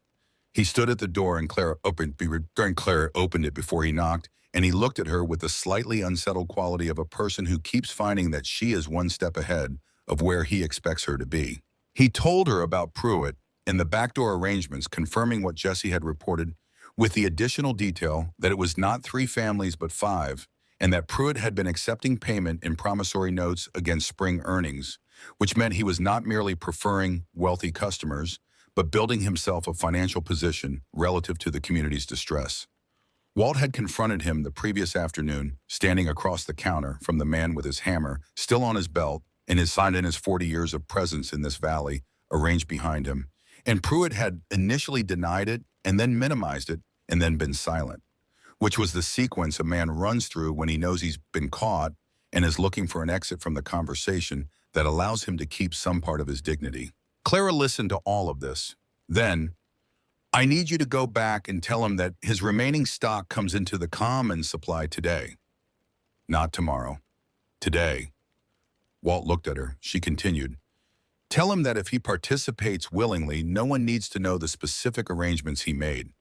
He stood at the door and Clara opened it before he knocked, and he looked at her with the slightly unsettled quality of a person who keeps finding that she is one step ahead of where he expects her to be. He told her about Pruitt and the backdoor arrangements, confirming what Jesse had reported, with the additional detail that it was not 3 families but 5, and that Pruitt had been accepting payment in promissory notes against spring earnings, which meant he was not merely preferring wealthy customers, but building himself a financial position relative to the community's distress. Walt had confronted him the previous afternoon, standing across the counter from the man with his hammer, still on his belt, and his sign in his 40 years of presence in this valley, arranged behind him. And Pruitt had initially denied it, and then minimized it, and then been silent, which was the sequence a man runs through when he knows he's been caught and is looking for an exit from the conversation that allows him to keep some part of his dignity. Clara listened to all of this. Then, "I need you to go back and tell him that his remaining stock comes into the common supply today. Not tomorrow. Today." Walt looked at her. She continued, "Tell him that if he participates willingly, no one needs to know the specific arrangements he made.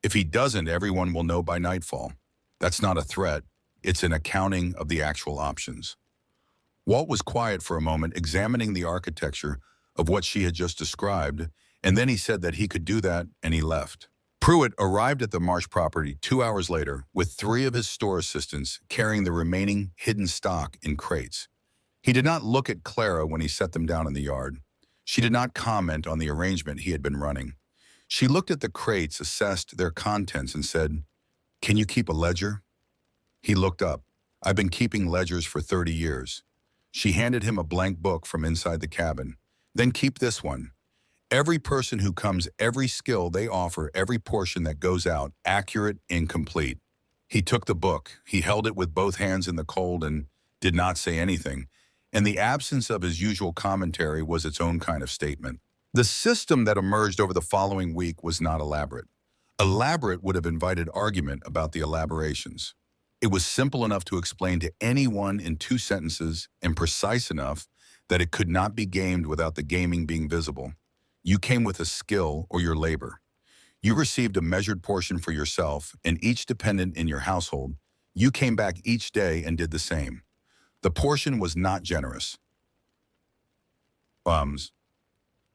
If he doesn't, everyone will know by nightfall. That's not a threat. It's an accounting of the actual options." Walt was quiet for a moment, examining the architecture of what she had just described, and then he said that he could do that, and he left. Pruitt arrived at the Marsh property 2 hours later with 3 of his store assistants carrying the remaining hidden stock in crates. He did not look at Clara when he set them down in the yard. She did not comment on the arrangement he had been running. She looked at the crates, assessed their contents, and said, "Can you keep a ledger?" He looked up. "I've been keeping ledgers for 30 years. She handed him a blank book from inside the cabin. "Then keep this one. Every person who comes, every skill they offer, every portion that goes out, accurate, incomplete." He took the book. He held it with both hands in the cold and did not say anything. And the absence of his usual commentary was its own kind of statement. The system that emerged over the following week was not elaborate. Elaborate would have invited argument about the elaborations. It was simple enough to explain to anyone in 2 sentences and precise enough that it could not be gamed without the gaming being visible. You came with a skill or your labor. You received a measured portion for yourself and each dependent in your household. You came back each day and did the same. The portion was not generous.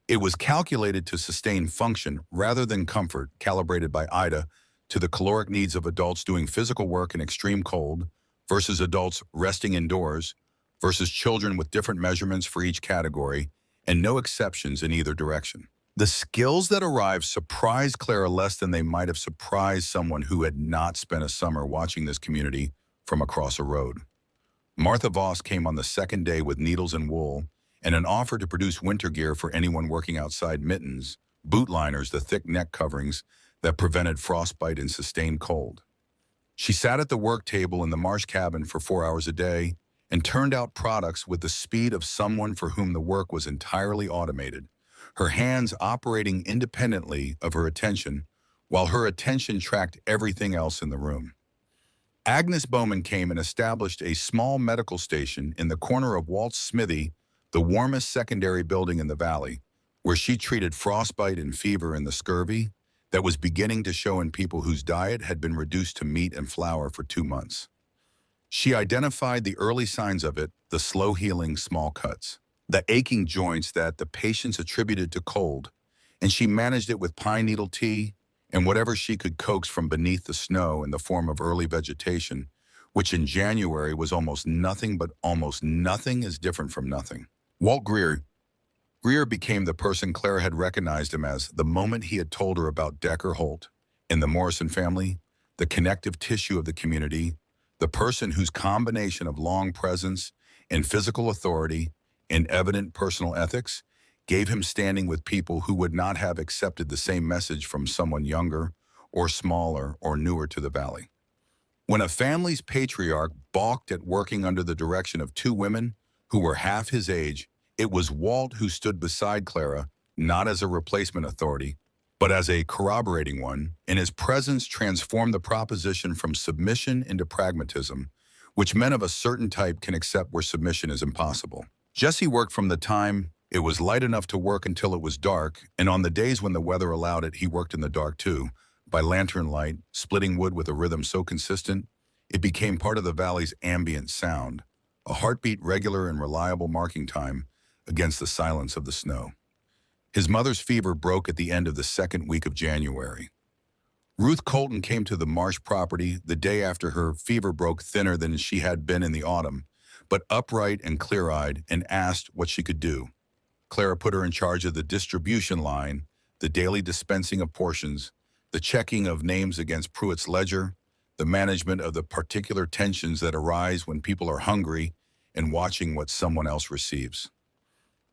It was calculated to sustain function rather than comfort, calibrated by Ida to the caloric needs of adults doing physical work in extreme cold versus adults resting indoors versus children with different measurements for each category and no exceptions in either direction. The skills that arrived surprised Clara less than they might have surprised someone who had not spent a summer watching this community from across a road. Martha Voss came on the second day with needles and wool and an offer to produce winter gear for anyone working outside: mittens, boot liners, the thick neck coverings that prevented frostbite and sustained cold. She sat at the work table in the marsh cabin for 4 hours a day and turned out products with the speed of someone for whom the work was entirely automated, her hands operating independently of her attention, while her attention tracked everything else in the room. Agnes Bowman came and established a small medical station in the corner of Walt's Smithy, the warmest secondary building in the valley, where she treated frostbite and fever and the scurvy that was beginning to show in people whose diet had been reduced to meat and flour for 2 months. She identified the early signs of it, the slow-healing small cuts, the aching joints that the patients attributed to cold, and she managed it with pine needle tea and whatever she could coax from beneath the snow in the form of early vegetation, which in January was almost nothing, but almost nothing is different from nothing. Walt Greer became the person Clara had recognized him as the moment he had told her about Decker Holt and the Morrison family, the connective tissue of the community, the person whose combination of long presence and physical authority and evident personal ethics gave him standing with people who would not have accepted the same message from someone younger or smaller or newer to the valley. When a family's patriarch balked at working under the direction of 2 women who were half his age, it was Walt who stood beside Clara, not as a replacement authority, but as a corroborating one, and his presence transformed the proposition from submission into pragmatism, which men of a certain type can accept where submission is impossible. Jesse worked from the time it was light enough to work until it was dark, and on the days when the weather allowed it, he worked in the dark too, by lantern light, splitting wood with a rhythm so consistent, it became part of the valley's ambient sound, a heartbeat regular and reliable marking time against the silence of the snow. His mother's fever broke at the end of the 2nd week of January. Ruth Colton came to the Marsh property the day after her fever broke, thinner than she had been in the autumn, but upright and clear-eyed, and asked what she could do. Clara put her in charge of the distribution line, the daily dispensing of portions, the checking of names against Pruitt's ledger, the management of the particular tensions that arise when people are hungry and watching what someone else receives.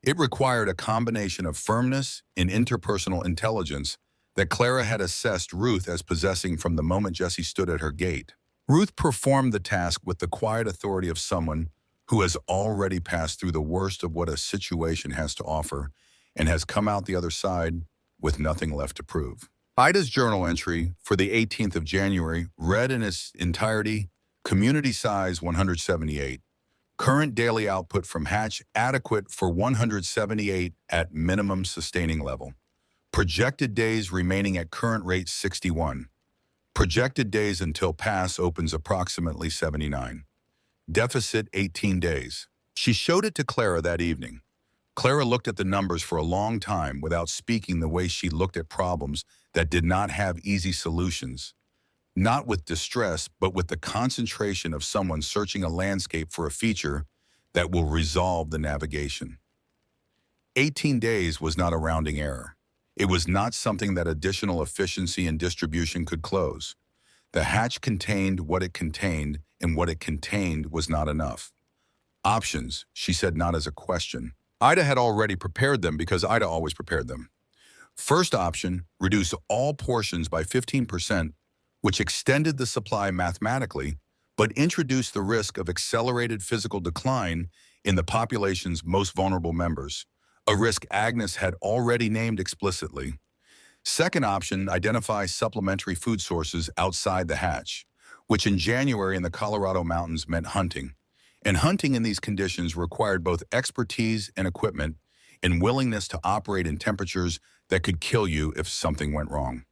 It required a combination of firmness and interpersonal intelligence that Clara had assessed Ruth as possessing from the moment Jesse stood at her gate. Ruth performed the task with the quiet authority of someone who has already passed through the worst of what a situation has to offer and has come out the other side with nothing left to prove. Ida's journal entry for the 18th of January read in its entirety, community size 178. Current daily output from Hatch adequate for 178 at minimum sustaining level. Projected days remaining at current rate 61. Projected days until pass opens approximately 79. Deficit 18 days. She showed it to Clara that evening. Clara looked at the numbers for a long time without speaking the way she looked at problems that did not have easy solutions. Not with distress, but with the concentration of someone searching a landscape for a feature that will resolve the navigation. 18 days was not a rounding error. It was not something that additional efficiency and distribution could close. The hatch contained what it contained, and what it contained was not enough. Options, she said, not as a question. Ida had already prepared them because Ida always prepared them. First option, reduce all portions by 15%, which extended the supply mathematically, but introduced the risk of accelerated physical decline in the population's most vulnerable members, a risk Agnes had already named explicitly. Second option, identify supplementary food sources outside the hatch, which in January in the Colorado mountains meant hunting. And hunting in these conditions required both expertise and equipment and willingness to operate in temperatures that could kill you if something went wrong.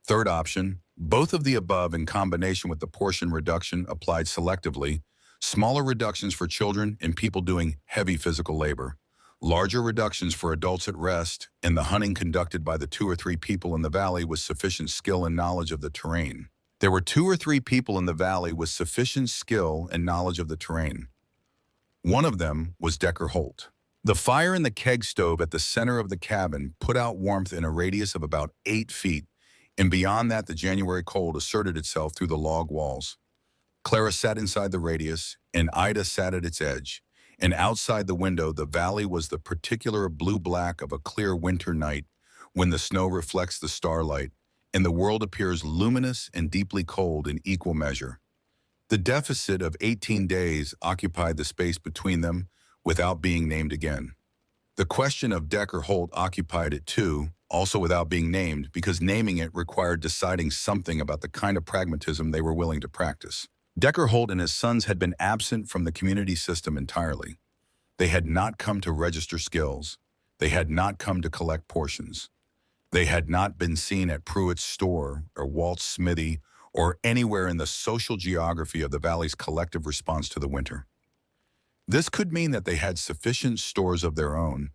Third option, both of the above in combination with the portion reduction applied selectively, smaller reductions for children and people doing heavy physical labor, larger reductions for adults at rest, and the hunting conducted by the 2 or 3 people in the valley with sufficient skill and knowledge of the terrain. There were 2 or 3 people in the valley with sufficient skill and knowledge of the terrain. One of them was Decker Holt. The fire in the keg stove at the center of the cabin put out warmth in a radius of about 8 feet, and beyond that the January cold asserted itself through the log walls. Clara sat inside the radius, and Ida sat at its edge, and outside the window the valley was the particular blue-black of a clear winter night when the snow reflects the starlight, and the world appears luminous and deeply cold in equal measure. The deficit of 18 days occupied the space between them without being named again. The question of Decker Holt occupied it too, also without being named, because naming it required deciding something about the kind of pragmatism they were willing to practice. Decker Holt and his sons had been absent from the community system entirely. They had not come to register skills. They had not come to collect portions. They had not been seen at Pruitt's store or Walt's smithy or anywhere in the social geography of the valley's collective response to the winter. This could mean that they had sufficient stores of their own.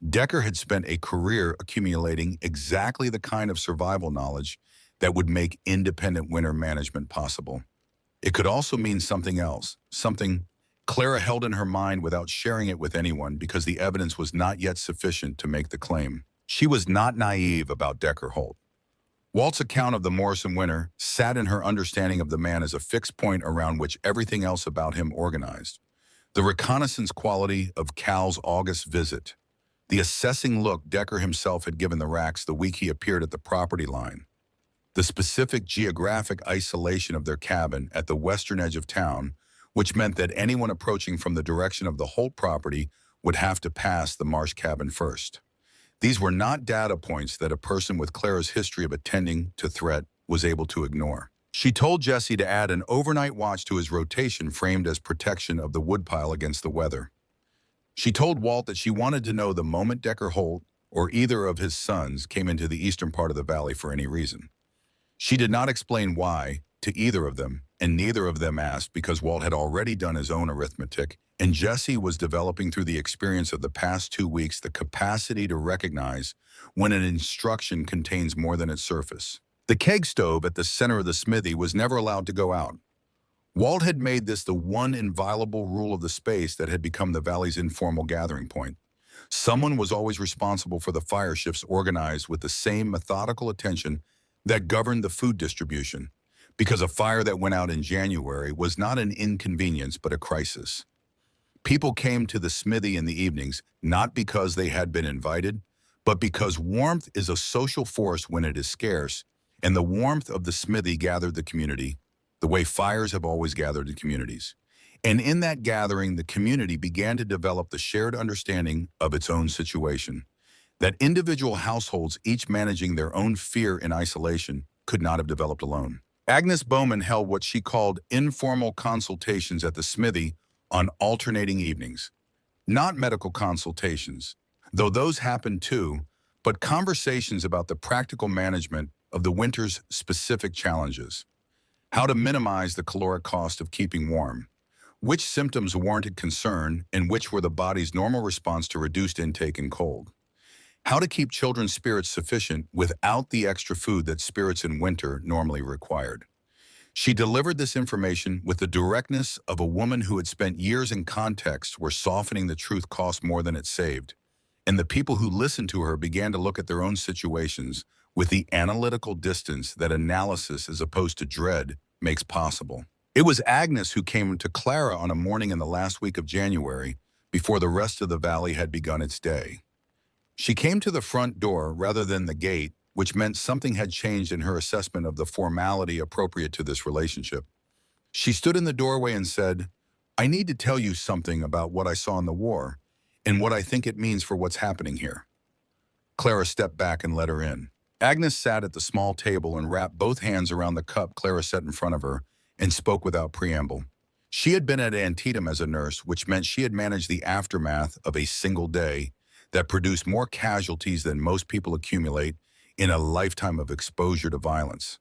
Decker had spent a career accumulating exactly the kind of survival knowledge that would make independent winter management possible. It could also mean something else, something Clara held in her mind without sharing it with anyone because the evidence was not yet sufficient to make the claim. She was not naive about Decker Holt. Walt's account of the Morrison winter sat in her understanding of the man as a fixed point around which everything else about him organized. The reconnaissance quality of Cal's August visit, the assessing look Decker himself had given the Racks the week he appeared at the property line, the specific geographic isolation of their cabin at the western edge of town, which meant that anyone approaching from the direction of the Holt property would have to pass the Marsh cabin first. These were not data points that a person with Clara's history of attending to threat was able to ignore. She told Jesse to add an overnight watch to his rotation framed as protection of the woodpile against the weather. She told Walt that she wanted to know the moment Decker Holt or either of his sons came into the eastern part of the valley for any reason. She did not explain why to either of them, and neither of them asked because Walt had already done his own arithmetic, and Jesse was developing through the experience of the past 2 weeks the capacity to recognize when an instruction contains more than its surface. The keg stove at the center of the smithy was never allowed to go out. Walt had made this the one inviolable rule of the space that had become the valley's informal gathering point. Someone was always responsible for the fire shifts organized with the same methodical attention that governed the food distribution, because a fire that went out in January was not an inconvenience but a crisis. People came to the smithy in the evenings not because they had been invited, but because warmth is a social force when it is scarce, and the warmth of the smithy gathered the community, the way fires have always gathered the communities. And in that gathering, the community began to develop the shared understanding of its own situation, that individual households, each managing their own fear and isolation, could not have developed alone. Agnes Bowman held what she called informal consultations at the smithy on alternating evenings. Not medical consultations, though those happened too, but conversations about the practical management of the winter's specific challenges. How to minimize the caloric cost of keeping warm, which symptoms warranted concern, and which were the body's normal response to reduced intake and cold. How to keep children's spirits sufficient without the extra food that spirits in winter normally required. She delivered this information with the directness of a woman who had spent years in contexts where softening the truth cost more than it saved. And the people who listened to her began to look at their own situations with the analytical distance that analysis as opposed to dread makes possible. It was Agnes who came to Clara on a morning in the last week of January before the rest of the valley had begun its day. She came to the front door rather than the gate, which meant something had changed in her assessment of the formality appropriate to this relationship. She stood in the doorway and said, "I need to tell you something about what I saw in the war and what I think it means for what's happening here." Clara stepped back and let her in. Agnes sat at the small table and wrapped both hands around the cup Clara set in front of her and spoke without preamble. She had been at Antietam as a nurse, which meant she had managed the aftermath of a single day that produced more casualties than most people accumulate in a lifetime of exposure to violence.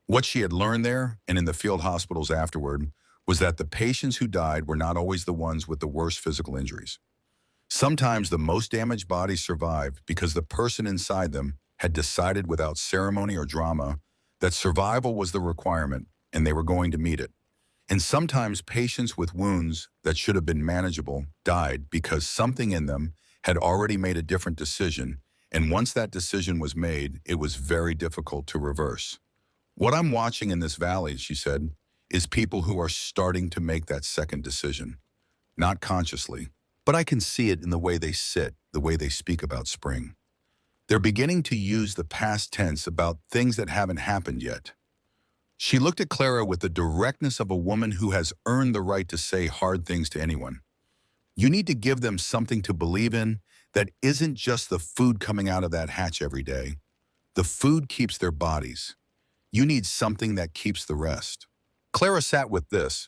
What she had learned there and in the field hospitals afterward was that the patients who died were not always the ones with the worst physical injuries. Sometimes the most damaged bodies survived because the person inside them had decided without ceremony or drama that survival was the requirement and they were going to meet it. And sometimes patients with wounds that should have been manageable died because something in them had already made a different decision, and once that decision was made, it was very difficult to reverse. "What I'm watching in this valley," she said, "is people who are starting to make that second decision. Not consciously, but I can see it in the way they sit, the way they speak about spring. They're beginning to use the past tense about things that haven't happened yet." She looked at Clara with the directness of a woman who has earned the right to say hard things to anyone. You need to give them something to believe in that isn't just the food coming out of that hatch every day. The food keeps their bodies. You need something that keeps the rest. Clara sat with this.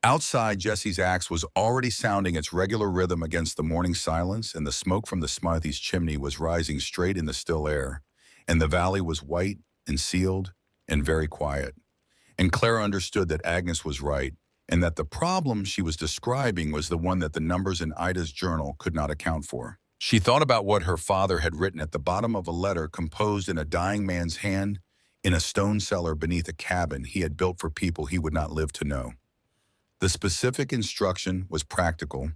Outside, Jesse's axe was already sounding its regular rhythm against the morning silence, and the smoke from the Smithy's chimney was rising straight in the still air, and the valley was white and sealed and very quiet. And Clara understood that Agnes was right, and that the problem she was describing was the one that the numbers in Ida's journal could not account for. She thought about what her father had written at the bottom of a letter composed in a dying man's hand in a stone cellar beneath a cabin he had built for people he would not live to know. The specific instruction was practical.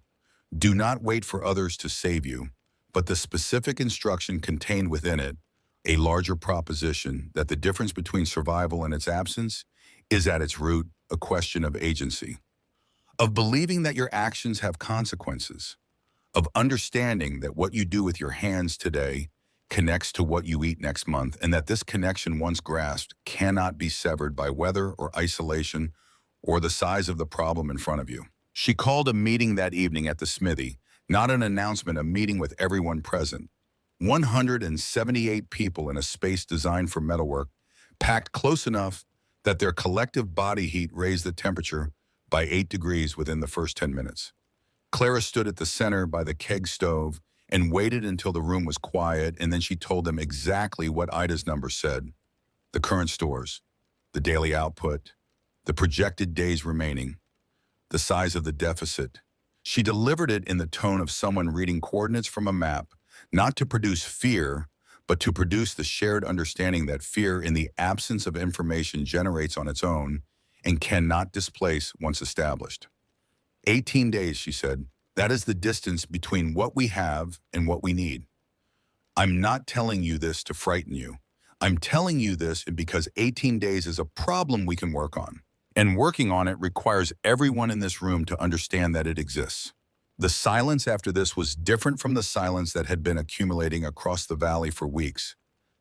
Do not wait for others to save you, but the specific instruction contained within it a larger proposition that the difference between survival and its absence is at its root a question of agency, of believing that your actions have consequences, of understanding that what you do with your hands today connects to what you eat next month, and that this connection, once grasped, cannot be severed by weather or isolation or the size of the problem in front of you. She called a meeting that evening at the smithy, not an announcement, a meeting with everyone present. 178 people in a space designed for metalwork, packed close enough that their collective body heat raised the temperature by 8 degrees within the first 10 minutes. Clara stood at the center by the keg stove and waited until the room was quiet, and then she told them exactly what Ida's number said. The current stores, the daily output, the projected days remaining, the size of the deficit. She delivered it in the tone of someone reading coordinates from a map, not to produce fear, but to produce the shared understanding that fear in the absence of information generates on its own and cannot displace once established. 18 days, she said. That is the distance between what we have and what we need. I'm not telling you this to frighten you. I'm telling you this because 18 days is a problem we can work on. And working on it requires everyone in this room to understand that it exists. The silence after this was different from the silence that had been accumulating across the valley for weeks.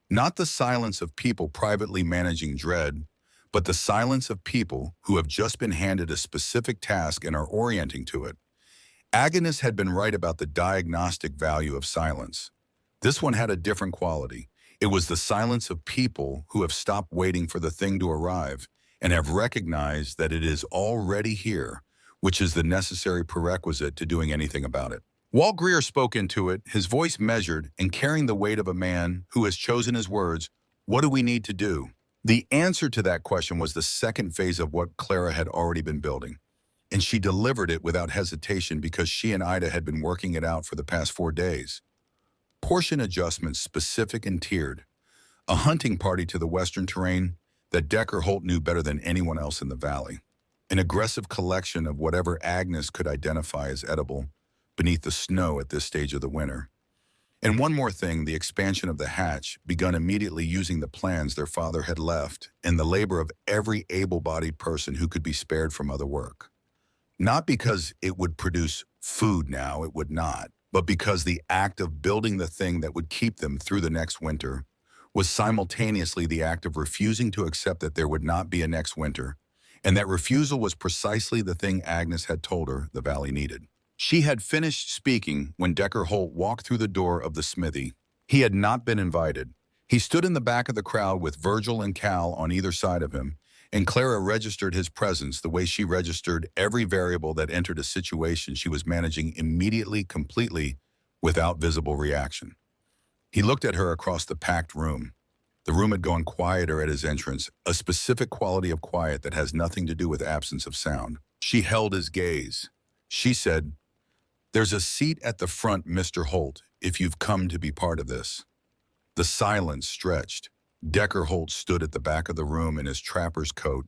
Not the silence of people privately managing dread, but the silence of people who have just been handed a specific task and are orienting to it. Agnes had been right about the diagnostic value of silence. This one had a different quality. It was the silence of people who have stopped waiting for the thing to arrive and have recognized that it is already here, which is the necessary prerequisite to doing anything about it. Wall Greer spoke into it, his voice measured and carrying the weight of a man who has chosen his words. What do we need to do? The answer to that question was the second phase of what Clara had already been building. And she delivered it without hesitation because she and Ida had been working it out for the past 4 days. Portion adjustments, specific and tiered. A hunting party to the western terrain, that Decker Holt knew better than anyone else in the valley. An aggressive collection of whatever Agnes could identify as edible beneath the snow at this stage of the winter. And one more thing, the expansion of the hatch begun immediately using the plans their father had left and the labor of every able-bodied person who could be spared from other work. Not because it would produce food now, it would not, but because the act of building the thing that would keep them through the next winter was simultaneously the act of refusing to accept that there would not be a next winter, and that refusal was precisely the thing Agnes had told her the valley needed. She had finished speaking when Decker Holt walked through the door of the smithy. He had not been invited. He stood in the back of the crowd with Virgil and Cal on either side of him, and Clara registered his presence the way she registered every variable that entered a situation she was managing immediately, completely, without visible reaction. He looked at her across the packed room. The room had gone quieter at his entrance, a specific quality of quiet that has nothing to do with absence of sound. She held his gaze. She said, "There's a seat at the front, Mr. Holt, if you've come to be part of this." The silence stretched. Decker Holt stood at the back of the room in his trapper's coat,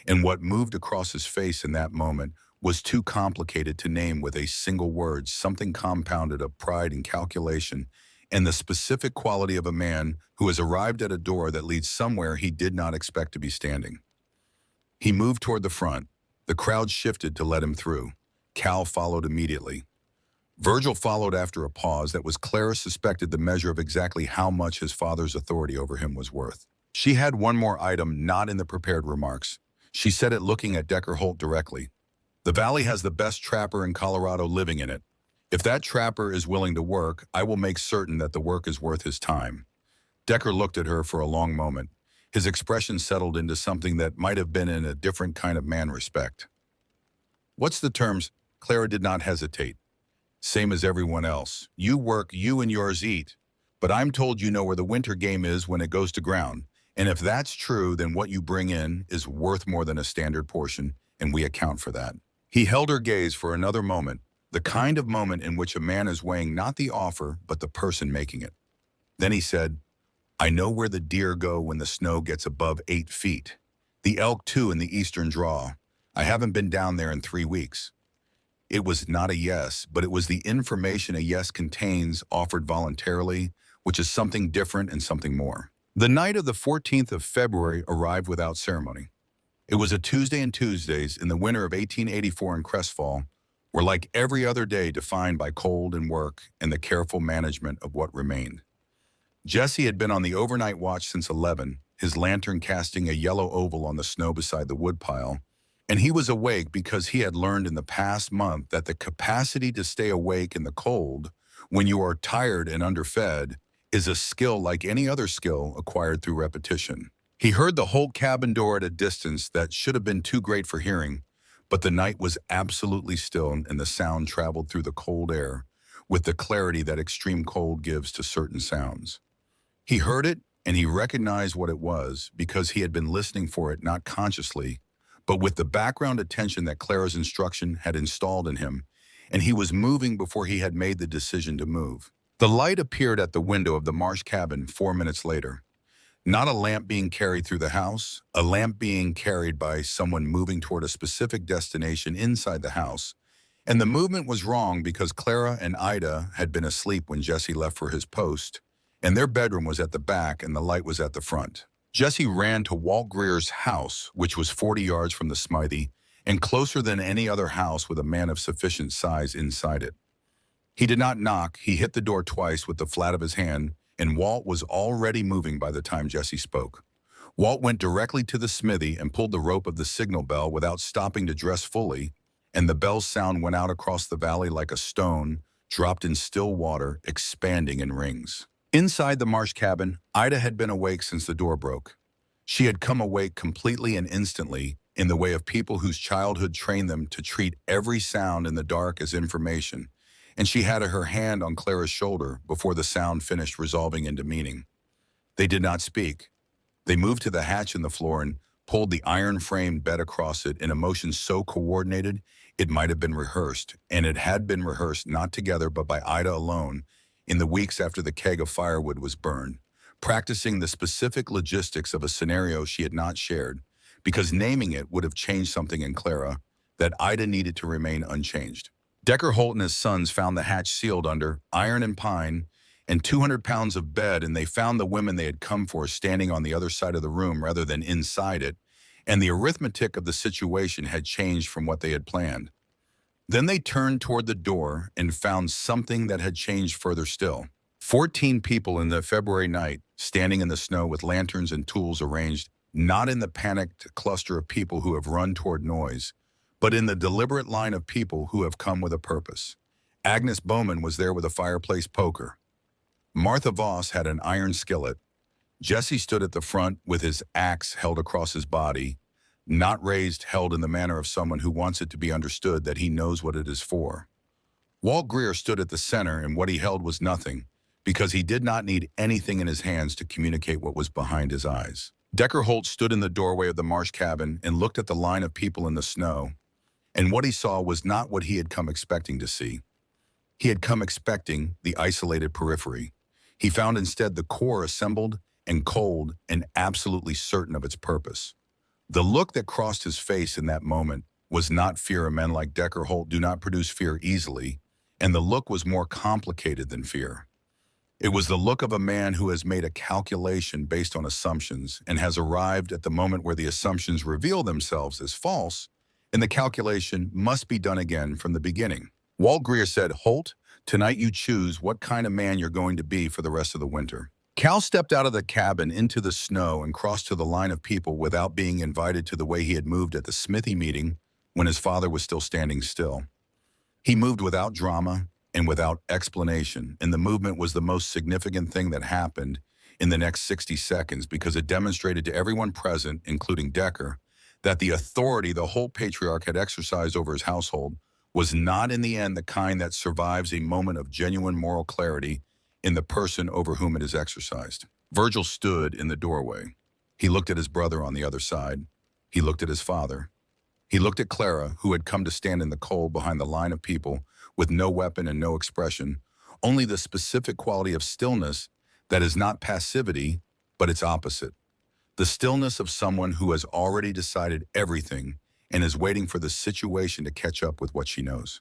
and what moved across his face in that moment was too complicated to name with a single word, something compounded of pride and calculation, and the specific quality of a man who has arrived at a door that leads somewhere he did not expect to be standing. He moved toward the front. The crowd shifted to let him through. Cal followed immediately. Virgil followed after a pause that was Clara suspected the measure of exactly how much his father's authority over him was worth. She had one more item not in the prepared remarks. She said it looking at Decker Holt directly. "The valley has the best trapper in Colorado living in it. If that trapper is willing to work, I will make certain that the work is worth his time." Decker looked at her for a long moment. His expression settled into something that might have been in a different kind of man respect. "What's the terms?" Clara did not hesitate. "Same as everyone else. You work, you and yours eat. But I'm told you know where the winter game is when it goes to ground. And if that's true, then what you bring in is worth more than a standard portion, and we account for that." He held her gaze for another moment, the kind of moment in which a man is weighing not the offer, but the person making it. Then he said, "I know where the deer go when the snow gets above 8 feet. The elk, too, in the eastern draw. I haven't been down there in 3 weeks." It was not a yes, but it was the information a yes contains, offered voluntarily, which is something different and something more. The night of the 14th of February arrived without ceremony. It was a Tuesday, and Tuesdays in the winter of 1884 in Crestfall were like every other day defined by cold and work and the careful management of what remained. Jesse had been on the overnight watch since 11, his lantern casting a yellow oval on the snow beside the woodpile, and he was awake because he had learned in the past month that the capacity to stay awake in the cold when you are tired and underfed is a skill like any other skill acquired through repetition. He heard the Holt cabin door at a distance that should have been too great for hearing, but the night was absolutely still and the sound traveled through the cold air with the clarity that extreme cold gives to certain sounds. He heard it and he recognized what it was because he had been listening for it not consciously, but with the background attention that Clara's instruction had installed in him, and he was moving before he had made the decision to move. The light appeared at the window of the Marsh cabin 4 minutes later. Not a lamp being carried through the house, a lamp being carried by someone moving toward a specific destination inside the house. And the movement was wrong because Clara and Ida had been asleep when Jesse left for his post, and their bedroom was at the back and the light was at the front. Jesse ran to Walt Greer's house, which was 40 yards from the smithy, and closer than any other house with a man of sufficient size inside it. He did not knock. He hit the door twice with the flat of his hand, and Walt was already moving by the time Jesse spoke. Walt went directly to the smithy and pulled the rope of the signal bell without stopping to dress fully, and the bell's sound went out across the valley like a stone dropped in still water, expanding in rings. Inside the Marsh cabin, Ida had been awake since the door broke. She had come awake completely and instantly in the way of people whose childhood trained them to treat every sound in the dark as information, and she had her hand on Clara's shoulder before the sound finished resolving into meaning. They did not speak. They moved to the hatch in the floor and pulled the iron-framed bed across it in a motion so coordinated it might have been rehearsed, and it had been rehearsed not together but by Ida alone in the weeks after the keg of firewood was burned, practicing the specific logistics of a scenario she had not shared, because naming it would have changed something in Clara that Ida needed to remain unchanged. Decker, Holt, and his sons found the hatch sealed under iron and pine and 200 pounds of bed, and they found the women they had come for standing on the other side of the room rather than inside it, and the arithmetic of the situation had changed from what they had planned. Then they turned toward the door and found something that had changed further still. 14 people in the February night, standing in the snow with lanterns and tools arranged, not in the panicked cluster of people who have run toward noise, but in the deliberate line of people who have come with a purpose. Agnes Bowman was there with a fireplace poker. Martha Voss had an iron skillet. Jesse stood at the front with his axe held across his body, not raised, held in the manner of someone who wants it to be understood that he knows what it is for. Walt Greer stood at the center, and what he held was nothing, because he did not need anything in his hands to communicate what was behind his eyes. Decker Holt stood in the doorway of the marsh cabin and looked at the line of people in the snow, and what he saw was not what he had come expecting to see. He had come expecting the isolated periphery. He found instead the core assembled and cold and absolutely certain of its purpose. The look that crossed his face in that moment was not fear. Men like Decker Holt do not produce fear easily, and the look was more complicated than fear. It was the look of a man who has made a calculation based on assumptions and has arrived at the moment where the assumptions reveal themselves as false, and the calculation must be done again from the beginning. Walt Greer said, "Holt, tonight you choose what kind of man you're going to be for the rest of the winter." Cal stepped out of the cabin into the snow and crossed to the line of people without being invited to the way he had moved at the Smithy meeting when his father was still standing still. He moved without drama and without explanation, and the movement was the most significant thing that happened in the next 60 seconds because it demonstrated to everyone present, including Decker, that the authority the Holt patriarch had exercised over his household was not in the end the kind that survives a moment of genuine moral clarity in the person over whom it is exercised. Virgil stood in the doorway. He looked at his brother on the other side. He looked at his father. He looked at Clara, who had come to stand in the cold behind the line of people with no weapon and no expression, only the specific quality of stillness that is not passivity, but its opposite. The stillness of someone who has already decided everything and is waiting for the situation to catch up with what she knows.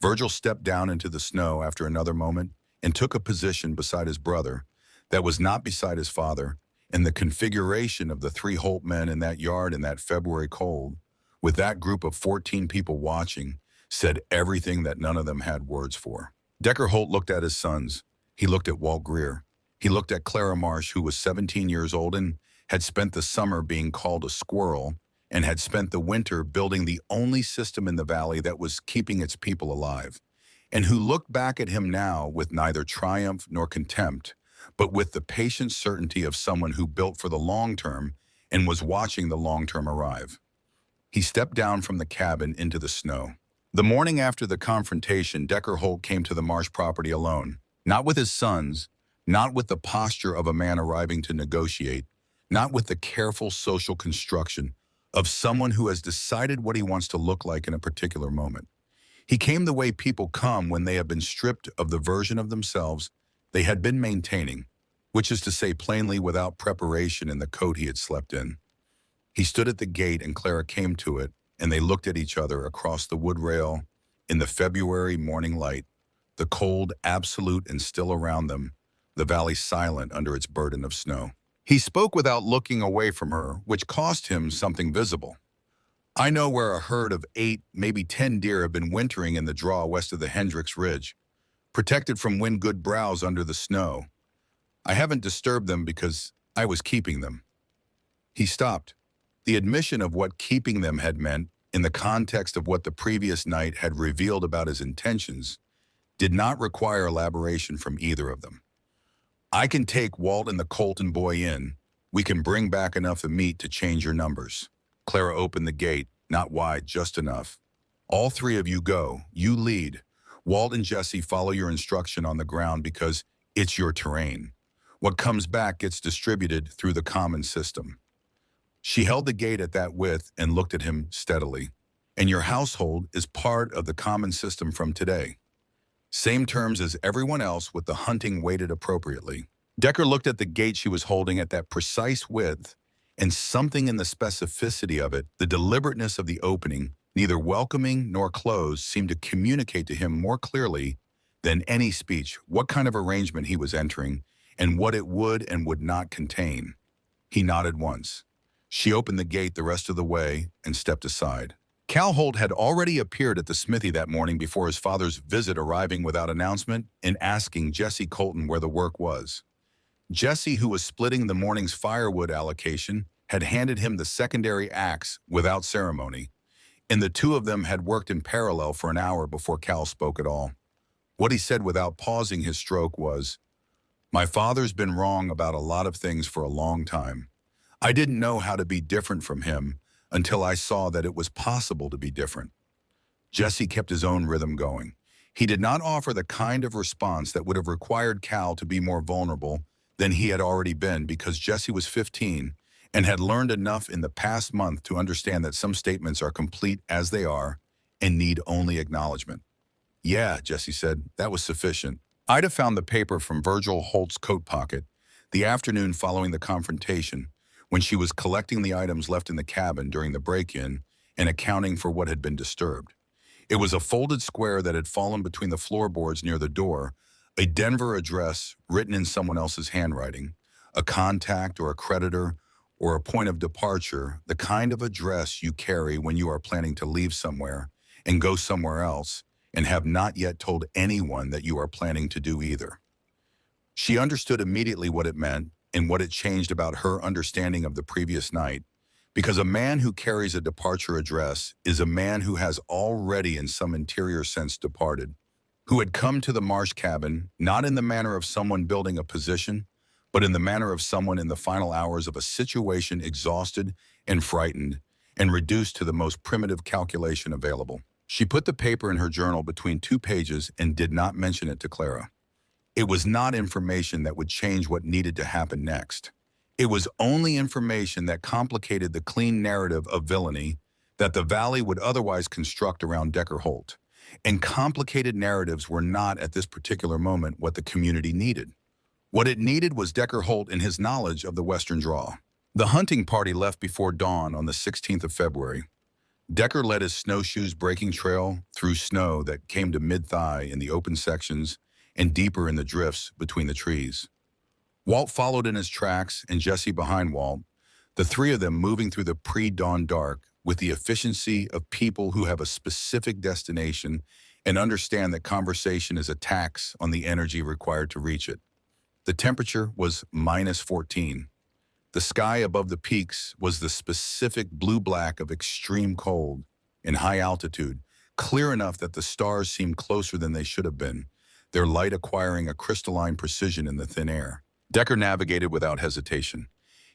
Virgil stepped down into the snow after another moment and took a position beside his brother that was not beside his father, and the configuration of the 3 Holt men in that yard in that February cold, with that group of 14 people watching, said everything that none of them had words for. Decker Holt looked at his sons. He looked at Walt Greer. He looked at Clara Marsh, who was 17 years old and had spent the summer being called a squirrel and had spent the winter building the only system in the valley that was keeping its people alive, and who looked back at him now with neither triumph nor contempt, but with the patient certainty of someone who built for the long term and was watching the long term arrive. He stepped down from the cabin into the snow. The morning after the confrontation, Decker Holt came to the Marsh property alone, not with his sons, not with the posture of a man arriving to negotiate, not with the careful social construction of someone who has decided what he wants to look like in a particular moment. He came the way people come when they have been stripped of the version of themselves they had been maintaining, which is to say plainly without preparation in the coat he had slept in. He stood at the gate and Clara came to it, and they looked at each other across the wood rail in the February morning light, the cold absolute and still around them, the valley silent under its burden of snow. He spoke without looking away from her, which cost him something visible. "I know where a herd of 8, maybe 10 deer have been wintering in the draw west of the Hendricks Ridge, protected from wind good browse under the snow. I haven't disturbed them because I was keeping them." He stopped. The admission of what keeping them had meant, in the context of what the previous night had revealed about his intentions, did not require elaboration from either of them. "I can take Walt and the Colton boy in. We can bring back enough of meat to change your numbers." Clara opened the gate, not wide, just enough. "All 3 of you go. You lead. Walt and Jesse follow your instruction on the ground because it's your terrain. What comes back gets distributed through the common system." She held the gate at that width and looked at him steadily. "And your household is part of the common system from today. Same terms as everyone else with the hunting weighted appropriately. Decker looked at the gate she was holding at that precise width, and something in the specificity of it, the deliberateness of the opening, neither welcoming nor closed, seemed to communicate to him more clearly than any speech what kind of arrangement he was entering and what it would and would not contain. He nodded once. She opened the gate the rest of the way and stepped aside. Cal Holt had already appeared at the smithy that morning before his father's visit, arriving without announcement and asking Jesse Colton where the work was. Jesse, who was splitting the morning's firewood allocation, had handed him the secondary axe without ceremony, and the two of them had worked in parallel for an hour before Cal spoke at all. What he said without pausing his stroke was, "My father's been wrong about a lot of things for a long time. I didn't know how to be different from him until I saw that it was possible to be different." Jesse kept his own rhythm going. He did not offer the kind of response that would have required Cal to be more vulnerable than he had already been, because Jesse was 15 and had learned enough in the past month to understand that some statements are complete as they are and need only acknowledgement. "Yeah," Jesse said, "that was sufficient." Ida found the paper from Virgil Holt's coat pocket the afternoon following the confrontation, when she was collecting the items left in the cabin during the break-in and accounting for what had been disturbed. It was a folded square that had fallen between the floorboards near the door, a Denver address written in someone else's handwriting, a contact or a creditor or a point of departure, the kind of address you carry when you are planning to leave somewhere and go somewhere else and have not yet told anyone that you are planning to do either. She understood immediately what it meant and what it changed about her understanding of the previous night, because a man who carries a departure address is a man who has already in some interior sense departed, who had come to the marsh cabin not in the manner of someone building a position, but in the manner of someone in the final hours of a situation, exhausted and frightened and reduced to the most primitive calculation available. She put the paper in her journal between two pages and did not mention it to Clara. It was not information that would change what needed to happen next. It was only information that complicated the clean narrative of villainy that the Valley would otherwise construct around Decker Holt. And complicated narratives were not, at this particular moment, what the community needed. What it needed was Decker Holt and his knowledge of the Western Draw. The hunting party left before dawn on the 16th of February. Decker led his snowshoes breaking trail through snow that came to mid-thigh in the open sections and deeper in the drifts between the trees. Walt followed in his tracks and Jesse behind Walt, the three of them moving through the pre-dawn dark with the efficiency of people who have a specific destination and understand that conversation is a tax on the energy required to reach it. The temperature was -14. The sky above the peaks was the specific blue-black of extreme cold in high altitude, clear enough that the stars seemed closer than they should have been, their light acquiring a crystalline precision in the thin air. Decker navigated without hesitation.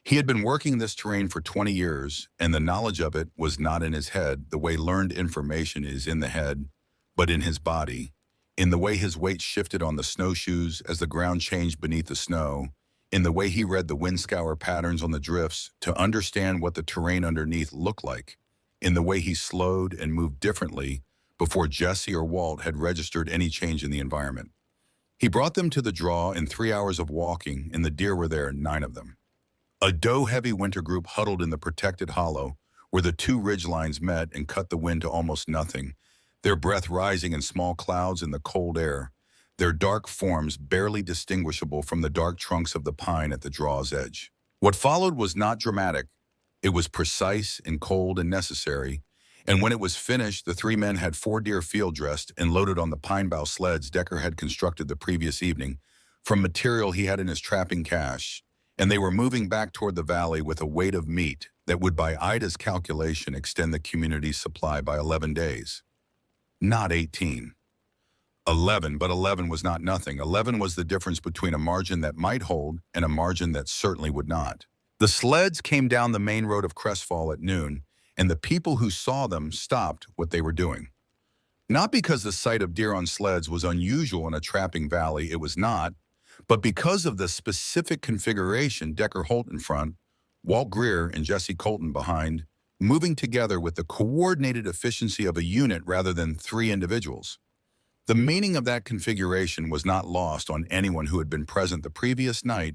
He had been working this terrain for 20 years, and the knowledge of it was not in his head the way learned information is in the head, but in his body, in the way his weight shifted on the snowshoes as the ground changed beneath the snow, in the way he read the windscour patterns on the drifts to understand what the terrain underneath looked like, in the way he slowed and moved differently before Jesse or Walt had registered any change in the environment. He brought them to the draw in 3 hours of walking, and the deer were there, 9 of them. A doe-heavy winter group huddled in the protected hollow where the two ridge lines met and cut the wind to almost nothing, their breath rising in small clouds in the cold air, their dark forms barely distinguishable from the dark trunks of the pine at the draw's edge. What followed was not dramatic. It was precise and cold and necessary, and when it was finished, the three men had 4 deer field-dressed and loaded on the pine bough sleds Decker had constructed the previous evening from material he had in his trapping cache, and they were moving back toward the valley with a weight of meat that would, by Ida's calculation, extend the community's supply by 11 days. Not 18. 11, but 11 was not nothing. 11 was the difference between a margin that might hold and a margin that certainly would not. The sleds came down the main road of Crestfall at noon, and the people who saw them stopped what they were doing. Not because the sight of deer on sleds was unusual in a trapping valley, it was not, but because of the specific configuration, Decker Holt in front, Walt Greer and Jesse Colton behind, moving together with the coordinated efficiency of a unit rather than 3 individuals. The meaning of that configuration was not lost on anyone who had been present the previous night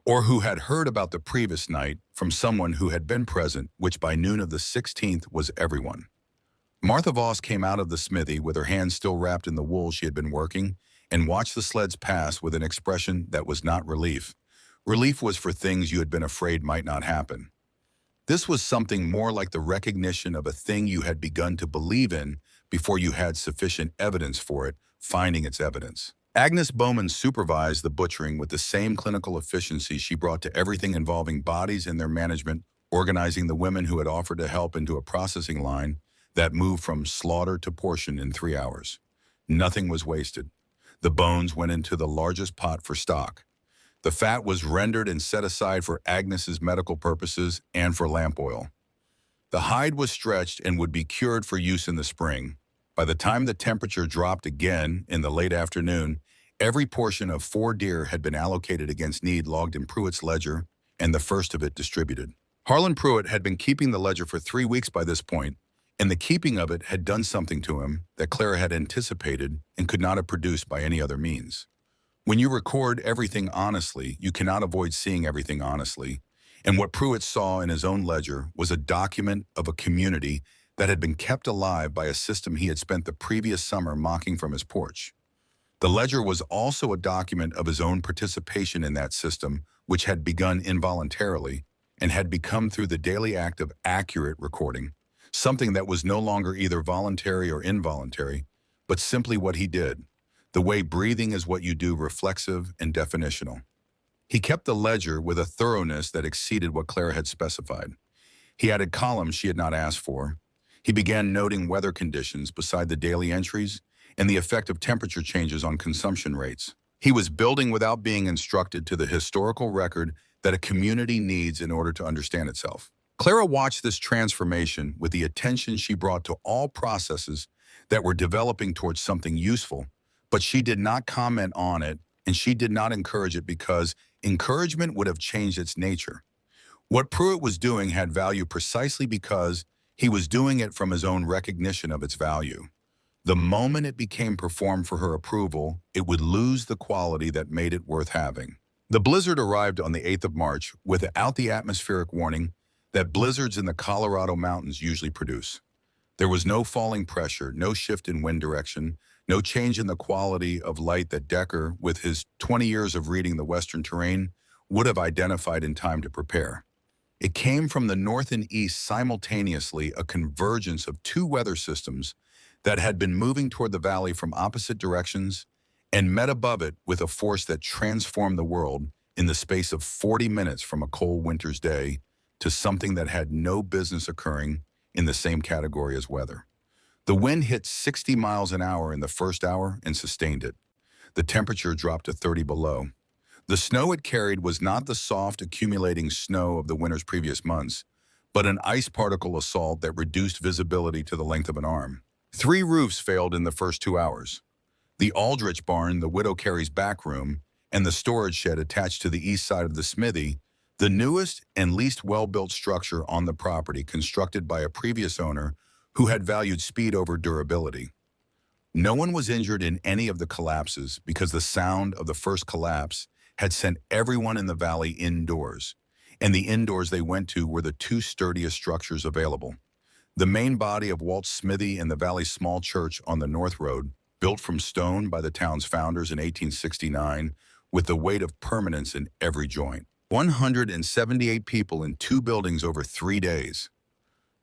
or who had heard about the previous night from someone who had been present, which by noon of the 16th was everyone. Martha Voss came out of the smithy with her hands still wrapped in the wool she had been working and watched the sleds pass with an expression that was not relief. Relief was for things you had been afraid might not happen. This was something more like the recognition of a thing you had begun to believe in before you had sufficient evidence for it, finding its evidence. Agnes Bowman supervised the butchering with the same clinical efficiency she brought to everything involving bodies and their management, organizing the women who had offered to help into a processing line that moved from slaughter to portion in 3 hours. Nothing was wasted. The bones went into the largest pot for stock. The fat was rendered and set aside for Agnes's medical purposes and for lamp oil. The hide was stretched and would be cured for use in the spring. By the time the temperature dropped again in the late afternoon, every portion of 4 deer had been allocated against need logged in Pruitt's ledger, and the first of it distributed. Harlan Pruitt had been keeping the ledger for 3 weeks by this point, and the keeping of it had done something to him that Clara had anticipated and could not have produced by any other means. When you record everything honestly, you cannot avoid seeing everything honestly, and what Pruitt saw in his own ledger was a document of a community that had been kept alive by a system he had spent the previous summer mocking from his porch. The ledger was also a document of his own participation in that system, which had begun involuntarily and had become through the daily act of accurate recording, something that was no longer either voluntary or involuntary, but simply what he did. The way breathing is what you do, reflexive and definitional. He kept the ledger with a thoroughness that exceeded what Clara had specified. He added columns she had not asked for. He began noting weather conditions beside the daily entries and the effect of temperature changes on consumption rates. He was building without being instructed to the historical record that a community needs in order to understand itself. Clara watched this transformation with the attention she brought to all processes that were developing towards something useful, but she did not comment on it, and she did not encourage it because encouragement would have changed its nature. What Pruitt was doing had value precisely because he was doing it from his own recognition of its value. The moment it became performed for her approval, it would lose the quality that made it worth having. The blizzard arrived on the 8th of March without the atmospheric warning that blizzards in the Colorado mountains usually produce. There was no falling pressure, no shift in wind direction, no change in the quality of light that Decker, with his 20 years of reading the western terrain, would have identified in time to prepare. It came from the north and east simultaneously, a convergence of 2 weather systems that had been moving toward the valley from opposite directions and met above it with a force that transformed the world in the space of 40 minutes from a cold winter's day to something that had no business occurring in the same category as weather. The wind hit 60 miles an hour in the first hour and sustained it. The temperature dropped to 30 below. The snow it carried was not the soft, accumulating snow of the winter's previous months, but an ice particle assault that reduced visibility to the length of an arm. 3 roofs failed in the first 2 hours. The Aldrich barn, the widow Carey's back room, and the storage shed attached to the east side of the smithy, the newest and least well-built structure on the property constructed by a previous owner who had valued speed over durability. No one was injured in any of the collapses because the sound of the first collapse had sent everyone in the valley indoors, and the indoors they went to were the 2 sturdiest structures available. The main body of Walt's smithy and the valley's small church on the North Road, built from stone by the town's founders in 1869, with the weight of permanence in every joint. 178 people in 2 buildings over 3 days.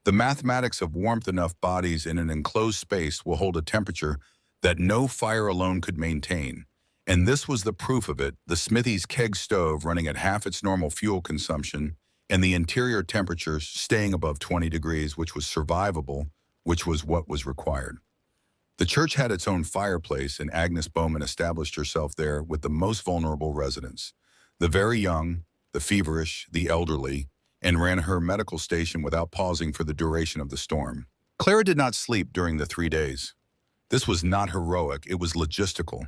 The mathematics of warmth enough bodies in an enclosed space will hold a temperature that no fire alone could maintain. And this was the proof of it, the smithy's keg stove running at half its normal fuel consumption and the interior temperatures staying above 20 degrees, which was survivable, which was what was required. The church had its own fireplace, and Agnes Bowman established herself there with the most vulnerable residents, the very young, the feverish, the elderly, and ran her medical station without pausing for the duration of the storm. Clara did not sleep during the 3 days. This was not heroic, it was logistical.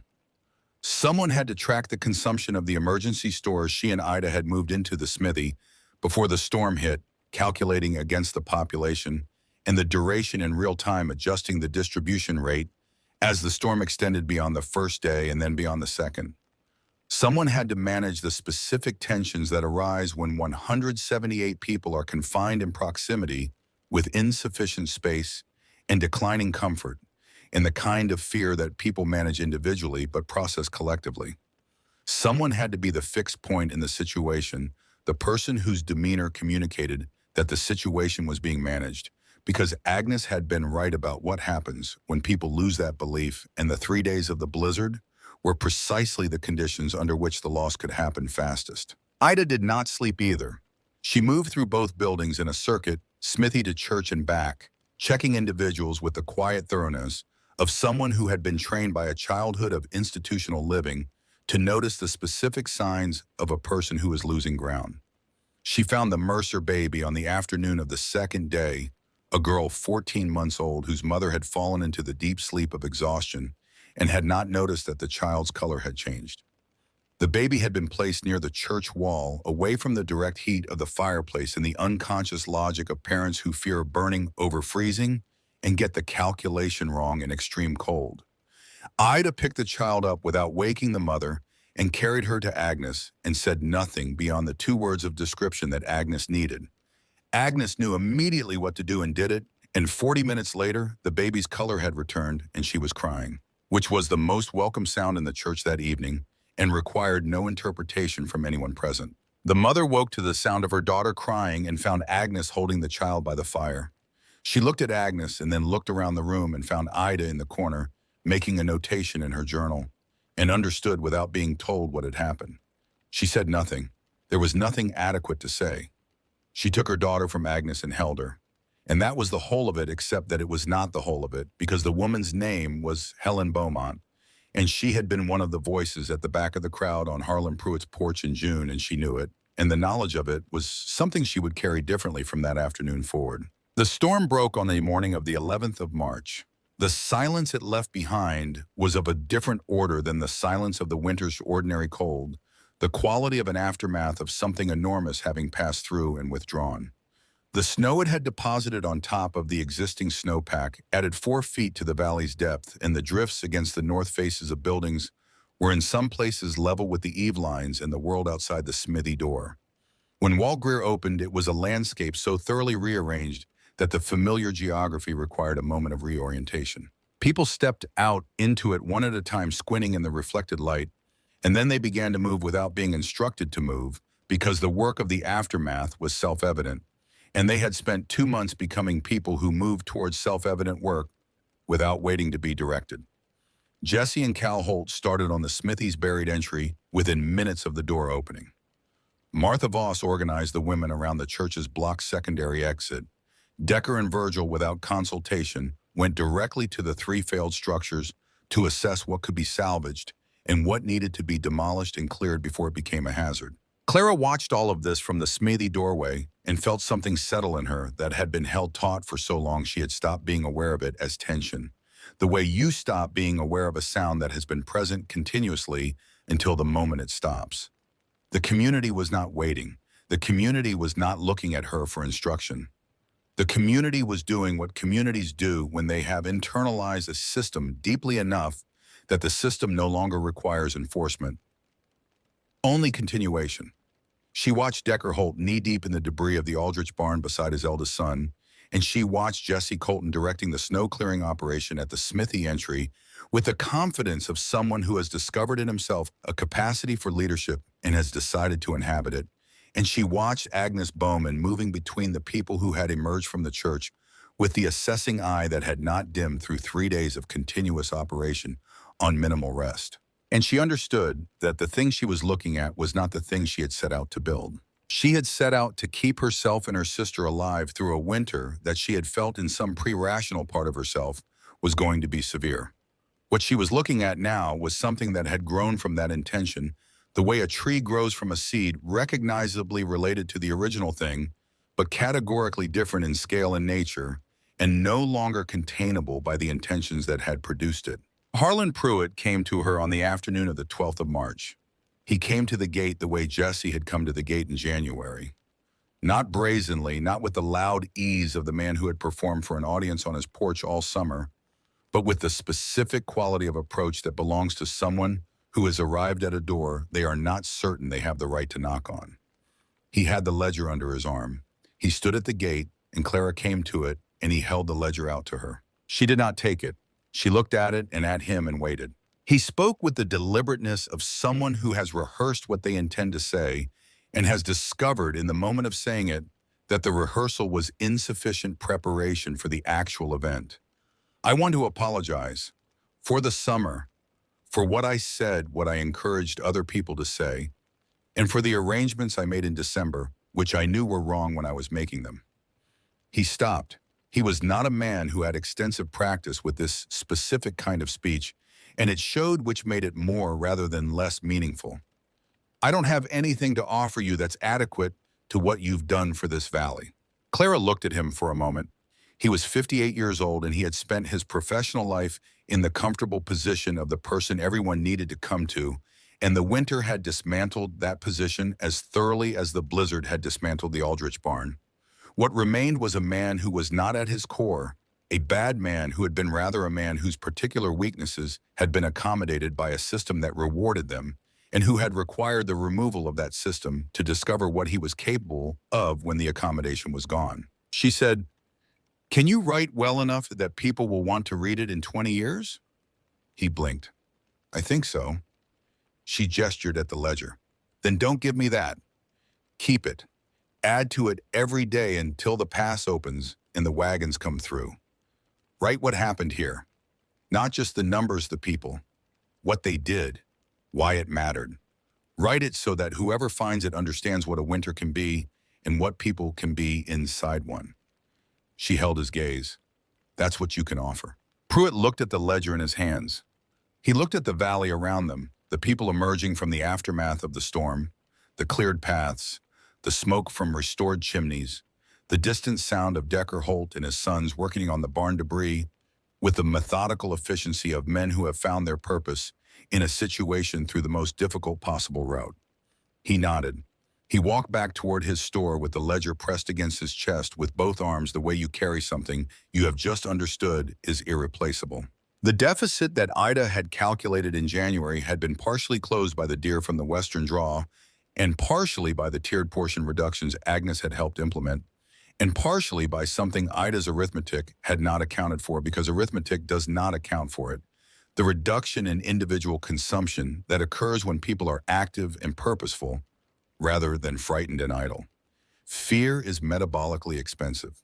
Someone had to track the consumption of the emergency stores she and Ida had moved into the smithy before the storm hit, calculating against the population, and the duration in real time adjusting the distribution rate as the storm extended beyond the first day and then beyond the second. Someone had to manage the specific tensions that arise when 178 people are confined in proximity with insufficient space and declining comfort, and the kind of fear that people manage individually but process collectively. Someone had to be the fixed point in the situation, the person whose demeanor communicated that the situation was being managed, because Agnes had been right about what happens when people lose that belief, and the 3 days of the blizzard were precisely the conditions under which the loss could happen fastest. Ida did not sleep either. She moved through both buildings in a circuit, smithy to church and back, checking individuals with the quiet thoroughness of someone who had been trained by a childhood of institutional living to notice the specific signs of a person who is losing ground. She found the Mercer baby on the afternoon of the second day, a girl 14 months old whose mother had fallen into the deep sleep of exhaustion and had not noticed that the child's color had changed. The baby had been placed near the church wall, away from the direct heat of the fireplace and the unconscious logic of parents who fear burning over freezing and get the calculation wrong in extreme cold. Ida picked the child up without waking the mother and carried her to Agnes and said nothing beyond the 2 words of description that Agnes needed. Agnes knew immediately what to do and did it, and 40 minutes later, the baby's color had returned and she was crying, which was the most welcome sound in the church that evening and required no interpretation from anyone present. The mother woke to the sound of her daughter crying and found Agnes holding the child by the fire. She looked at Agnes and then looked around the room and found Ida in the corner, making a notation in her journal, and understood without being told what had happened. She said nothing. There was nothing adequate to say. She took her daughter from Agnes and held her. And that was the whole of it, except that it was not the whole of it, because the woman's name was Helen Beaumont, and she had been one of the voices at the back of the crowd on Harlan Pruitt's porch in June, and she knew it, and the knowledge of it was something she would carry differently from that afternoon forward. The storm broke on the morning of the 11th of March. The silence it left behind was of a different order than the silence of the winter's ordinary cold, the quality of an aftermath of something enormous having passed through and withdrawn. The snow it had deposited on top of the existing snowpack added 4 feet to the valley's depth, and the drifts against the north faces of buildings were in some places level with the eave lines and the world outside the smithy door. When Walt Greer opened, it was a landscape so thoroughly rearranged that the familiar geography required a moment of reorientation. People stepped out into it one at a time, squinting in the reflected light, and then they began to move without being instructed to move, because the work of the aftermath was self-evident, and they had spent 2 months becoming people who moved towards self-evident work without waiting to be directed. Jesse and Cal Holt started on the smithy's buried entry within minutes of the door opening. Martha Voss organized the women around the church's block secondary exit. Decker and Virgil, without consultation, went directly to the 3 failed structures to assess what could be salvaged and what needed to be demolished and cleared before it became a hazard. Clara watched all of this from the smithy doorway and felt something settle in her that had been held taut for so long she had stopped being aware of it as tension, the way you stop being aware of a sound that has been present continuously until the moment it stops. The community was not waiting. The community was not looking at her for instruction. The community was doing what communities do when they have internalized a system deeply enough that the system no longer requires enforcement, only continuation. She watched Decker Holt knee-deep in the debris of the Aldrich barn beside his eldest son, and she watched Jesse Colton directing the snow-clearing operation at the smithy entry with the confidence of someone who has discovered in himself a capacity for leadership and has decided to inhabit it. And she watched Agnes Bowman moving between the people who had emerged from the church with the assessing eye that had not dimmed through 3 days of continuous operation on minimal rest. And she understood that the thing she was looking at was not the thing she had set out to build. She had set out to keep herself and her sister alive through a winter that she had felt in some pre-rational part of herself was going to be severe. What she was looking at now was something that had grown from that intention, the way a tree grows from a seed, recognizably related to the original thing, but categorically different in scale and nature, and no longer containable by the intentions that had produced it. Harlan Pruitt came to her on the afternoon of the 12th of March. He came to the gate the way Jesse had come to the gate in January. Not brazenly, not with the loud ease of the man who had performed for an audience on his porch all summer, but with the specific quality of approach that belongs to someone who has arrived at a door they are not certain they have the right to knock on. He had the ledger under his arm. He stood at the gate, and Clara came to it, and he held the ledger out to her. She did not take it. She looked at it and at him and waited. He spoke with the deliberateness of someone who has rehearsed what they intend to say and has discovered in the moment of saying it that the rehearsal was insufficient preparation for the actual event. I want to apologize for the summer, for what I said, what I encouraged other people to say, and for the arrangements I made in December, which I knew were wrong when I was making them. He stopped. He was not a man who had extensive practice with this specific kind of speech, and it showed, which made it more rather than less meaningful. I don't have anything to offer you that's adequate to what you've done for this valley. Clara looked at him for a moment. He was 58 years old, and he had spent his professional life in the comfortable position of the person everyone needed to come to, and the winter had dismantled that position as thoroughly as the blizzard had dismantled the Aldrich barn. What remained was a man who was not at his core, a bad man who had been rather a man whose particular weaknesses had been accommodated by a system that rewarded them, and who had required the removal of that system to discover what he was capable of when the accommodation was gone. She said, "Can you write well enough that people will want to read it in 20 years?" He blinked. "I think so." She gestured at the ledger. "Then don't give me that. Keep it. Add to it every day until the pass opens and the wagons come through. Write what happened here. Not just the numbers, the people. What they did. Why it mattered. Write it so that whoever finds it understands what a winter can be and what people can be inside one." She held his gaze. "That's what you can offer." Pruitt looked at the ledger in his hands. He looked at the valley around them, the people emerging from the aftermath of the storm, the cleared paths, the smoke from restored chimneys, the distant sound of Decker Holt and his sons working on the barn debris with the methodical efficiency of men who have found their purpose in a situation through the most difficult possible route. He nodded. He walked back toward his store with the ledger pressed against his chest with both arms, the way you carry something you have just understood is irreplaceable. The deficit that Ida had calculated in January had been partially closed by the deer from the western draw, and partially by the tiered portion reductions Agnes had helped implement, and partially by something Ida's arithmetic had not accounted for, because arithmetic does not account for it: the reduction in individual consumption that occurs when people are active and purposeful rather than frightened and idle. Fear is metabolically expensive.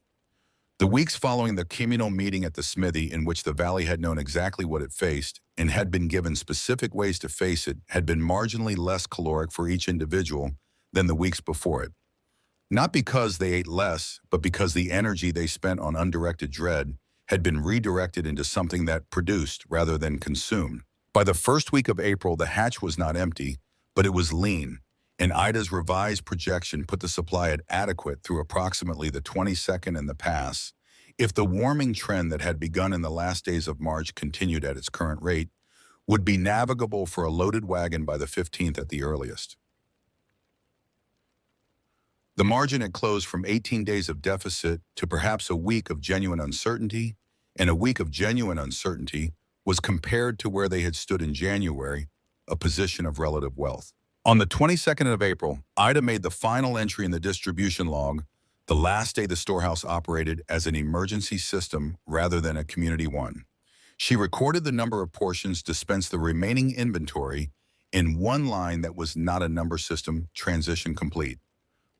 The weeks following the communal meeting at the smithy, in which the valley had known exactly what it faced and had been given specific ways to face it, had been marginally less caloric for each individual than the weeks before it. Not because they ate less, but because the energy they spent on undirected dread had been redirected into something that produced rather than consumed. By the first week of April, the hatch was not empty, but it was lean, and Ida's revised projection put the supply at adequate through approximately the 22nd and the pass. If the warming trend that had begun in the last days of March continued at its current rate, would be navigable for a loaded wagon by the 15th at the earliest. The margin had closed from 18 days of deficit to perhaps a week of genuine uncertainty, and a week of genuine uncertainty was compared to where they had stood in January, a position of relative wealth. On the 22nd of April, Ida made the final entry in the distribution log, the last day the storehouse operated as an emergency system rather than a community one. She recorded the number of portions, dispensed the remaining inventory in one line that was not a number system, transition complete.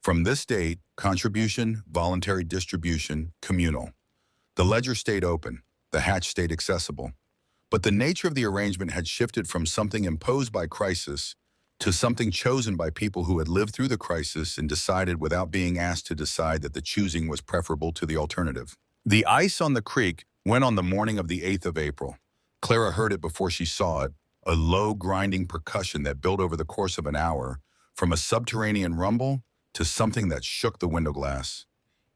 From this date, contribution, voluntary distribution, communal. The ledger stayed open, the hatch stayed accessible. But the nature of the arrangement had shifted from something imposed by crisis to something chosen by people who had lived through the crisis and decided without being asked to decide that the choosing was preferable to the alternative. The ice on the creek went on the morning of the 8th of April. Clara heard it before she saw it, a low grinding percussion that built over the course of an hour, from a subterranean rumble to something that shook the window glass.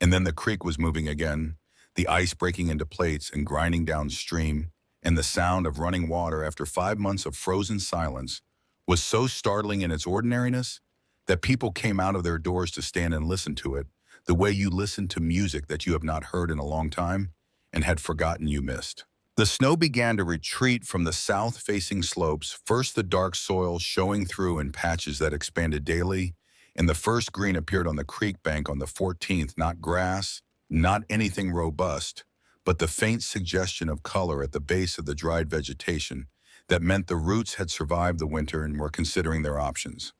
And then the creek was moving again, the ice breaking into plates and grinding downstream, and the sound of running water after 5 months of frozen silence was so startling in its ordinariness that people came out of their doors to stand and listen to it, the way you listen to music that you have not heard in a long time and had forgotten you missed. The snow began to retreat from the south-facing slopes, first the dark soil showing through in patches that expanded daily, and the first green appeared on the creek bank on the 14th, not grass, not anything robust, but the faint suggestion of color at the base of the dried vegetation that meant the roots had survived the winter and were considering their options.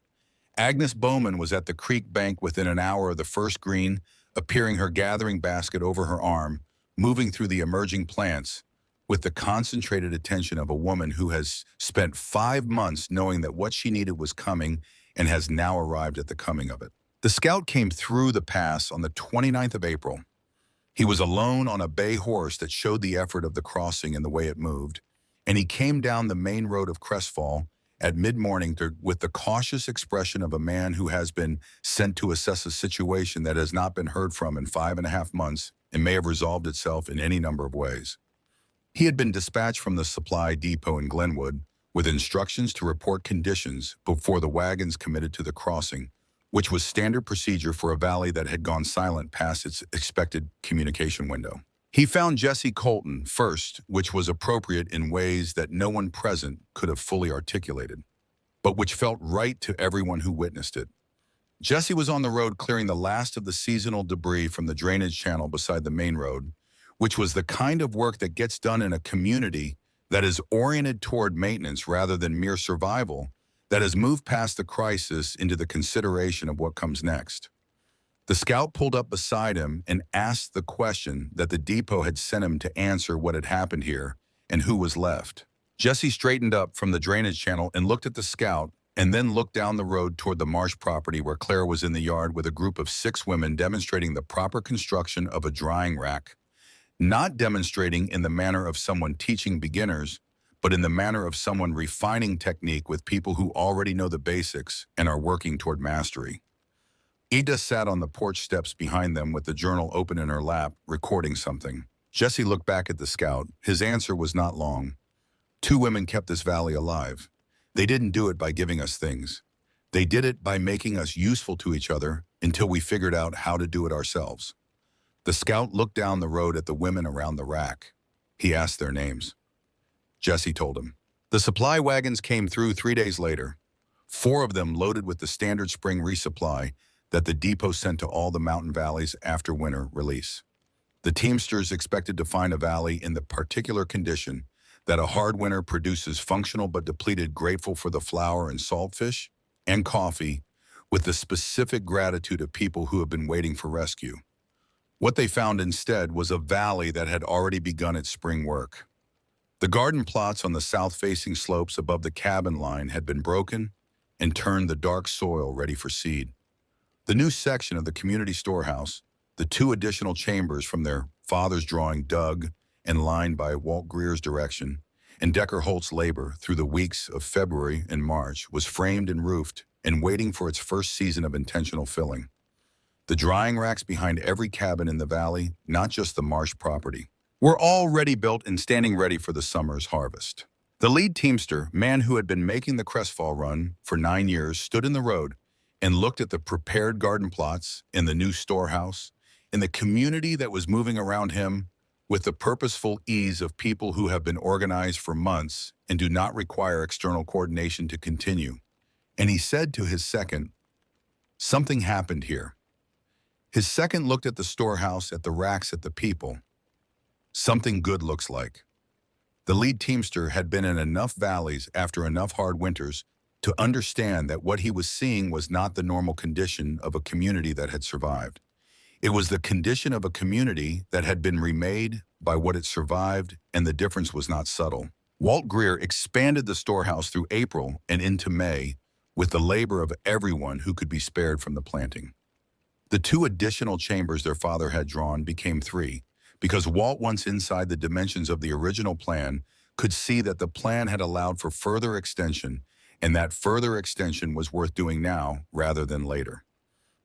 Agnes Bowman was at the creek bank within an hour of the first green, appearing her gathering basket over her arm, moving through the emerging plants, with the concentrated attention of a woman who has spent 5 months knowing that what she needed was coming and has now arrived at the coming of it. The scout came through the pass on the 29th of April. He was alone on a bay horse that showed the effort of the crossing and the way it moved, and he came down the main road of Crestfall at mid-morning with the cautious expression of a man who has been sent to assess a situation that has not been heard from in 5.5 months and may have resolved itself in any number of ways. He had been dispatched from the supply depot in Glenwood with instructions to report conditions before the wagons committed to the crossing, which was standard procedure for a valley that had gone silent past its expected communication window. He found Jesse Colton first, which was appropriate in ways that no one present could have fully articulated, but which felt right to everyone who witnessed it. Jesse was on the road clearing the last of the seasonal debris from the drainage channel beside the main road, which was the kind of work that gets done in a community that is oriented toward maintenance rather than mere survival, that has moved past the crisis into the consideration of what comes next. The scout pulled up beside him and asked the question that the depot had sent him to answer: what had happened here and who was left. Jesse straightened up from the drainage channel and looked at the scout, and then looked down the road toward the marsh property where Claire was in the yard with a group of 6 women demonstrating the proper construction of a drying rack. Not demonstrating in the manner of someone teaching beginners, but in the manner of someone refining technique with people who already know the basics and are working toward mastery. Ida sat on the porch steps behind them with the journal open in her lap, recording something. Jesse looked back at the scout. His answer was not long. 2 women kept this valley alive. They didn't do it by giving us things. They did it by making us useful to each other until we figured out how to do it ourselves. The scout looked down the road at the women around the rack. He asked their names. Jesse told him. The supply wagons came through 3 days later, 4 of them loaded with the standard spring resupply that the depot sent to all the mountain valleys after winter release. The teamsters expected to find a valley in the particular condition that a hard winter produces functional but depleted, grateful for the flour and saltfish and coffee, with the specific gratitude of people who have been waiting for rescue. What they found instead was a valley that had already begun its spring work. The garden plots on the south-facing slopes above the cabin line had been broken and turned the dark soil ready for seed. The new section of the community storehouse, the 2 additional chambers from their father's drawing dug and lined by Walt Greer's direction, and Decker Holt's labor through the weeks of February and March, was framed and roofed and waiting for its first season of intentional filling. The drying racks behind every cabin in the valley, not just the marsh property, were already built and standing ready for the summer's harvest. The lead teamster, man who had been making the Crestfall run for 9 years, stood in the road and looked at the prepared garden plots in the new storehouse, in the community that was moving around him with the purposeful ease of people who have been organized for months and do not require external coordination to continue. And he said to his second, "Something happened here." His second looked at the storehouse, at the racks, at the people. "Something good looks like." The lead teamster had been in enough valleys after enough hard winters to understand that what he was seeing was not the normal condition of a community that had survived. It was the condition of a community that had been remade by what it survived, and the difference was not subtle. Walt Greer expanded the storehouse through April and into May with the labor of everyone who could be spared from the planting. The 2 additional chambers their father had drawn became 3, because Walt, once inside the dimensions of the original plan, could see that the plan had allowed for further extension, and that further extension was worth doing now rather than later.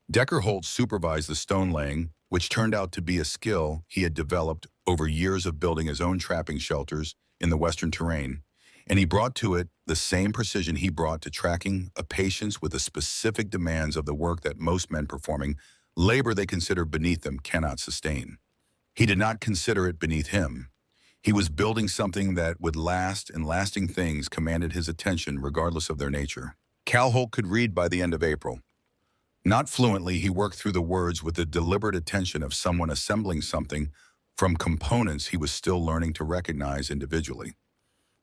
Decker Holt supervised the stone laying, which turned out to be a skill he had developed over years of building his own trapping shelters in the western terrain, and he brought to it the same precision he brought to tracking a patience with the specific demands of the work that most men performing labor they consider beneath them cannot sustain. He did not consider it beneath him. He was building something that would last, and lasting things commanded his attention regardless of their nature. Holt could read by the end of April. Not fluently, he worked through the words with the deliberate attention of someone assembling something from components he was still learning to recognize individually.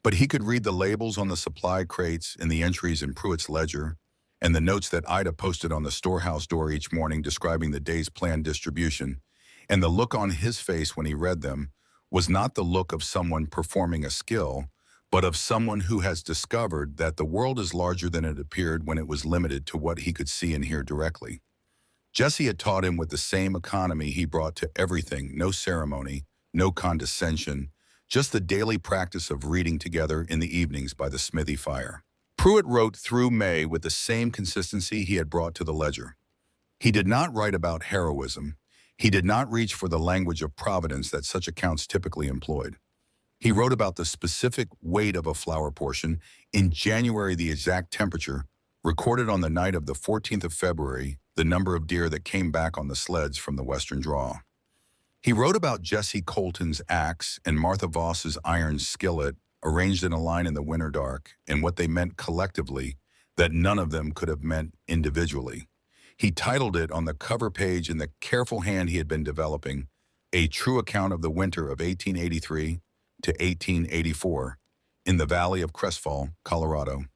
But he could read the labels on the supply crates and the entries in Pruitt's ledger, and the notes that Ida posted on the storehouse door each morning describing the day's planned distribution. And the look on his face when he read them was not the look of someone performing a skill, but of someone who has discovered that the world is larger than it appeared when it was limited to what he could see and hear directly. Jesse had taught him with the same economy he brought to everything, no ceremony, no condescension, just the daily practice of reading together in the evenings by the smithy fire. Pruitt wrote through May with the same consistency he had brought to the ledger. He did not write about heroism. He did not reach for the language of providence that such accounts typically employed. He wrote about the specific weight of a flour portion, in January the exact temperature, recorded on the night of the 14th of February, the number of deer that came back on the sleds from the western draw. He wrote about Jesse Colton's axe and Martha Voss's iron skillet, arranged in a line in the winter dark, and what they meant collectively that none of them could have meant individually. He titled it on the cover page in the careful hand he had been developing, A True Account of the Winter of 1883 to 1884 in the Valley of Crestfall, Colorado,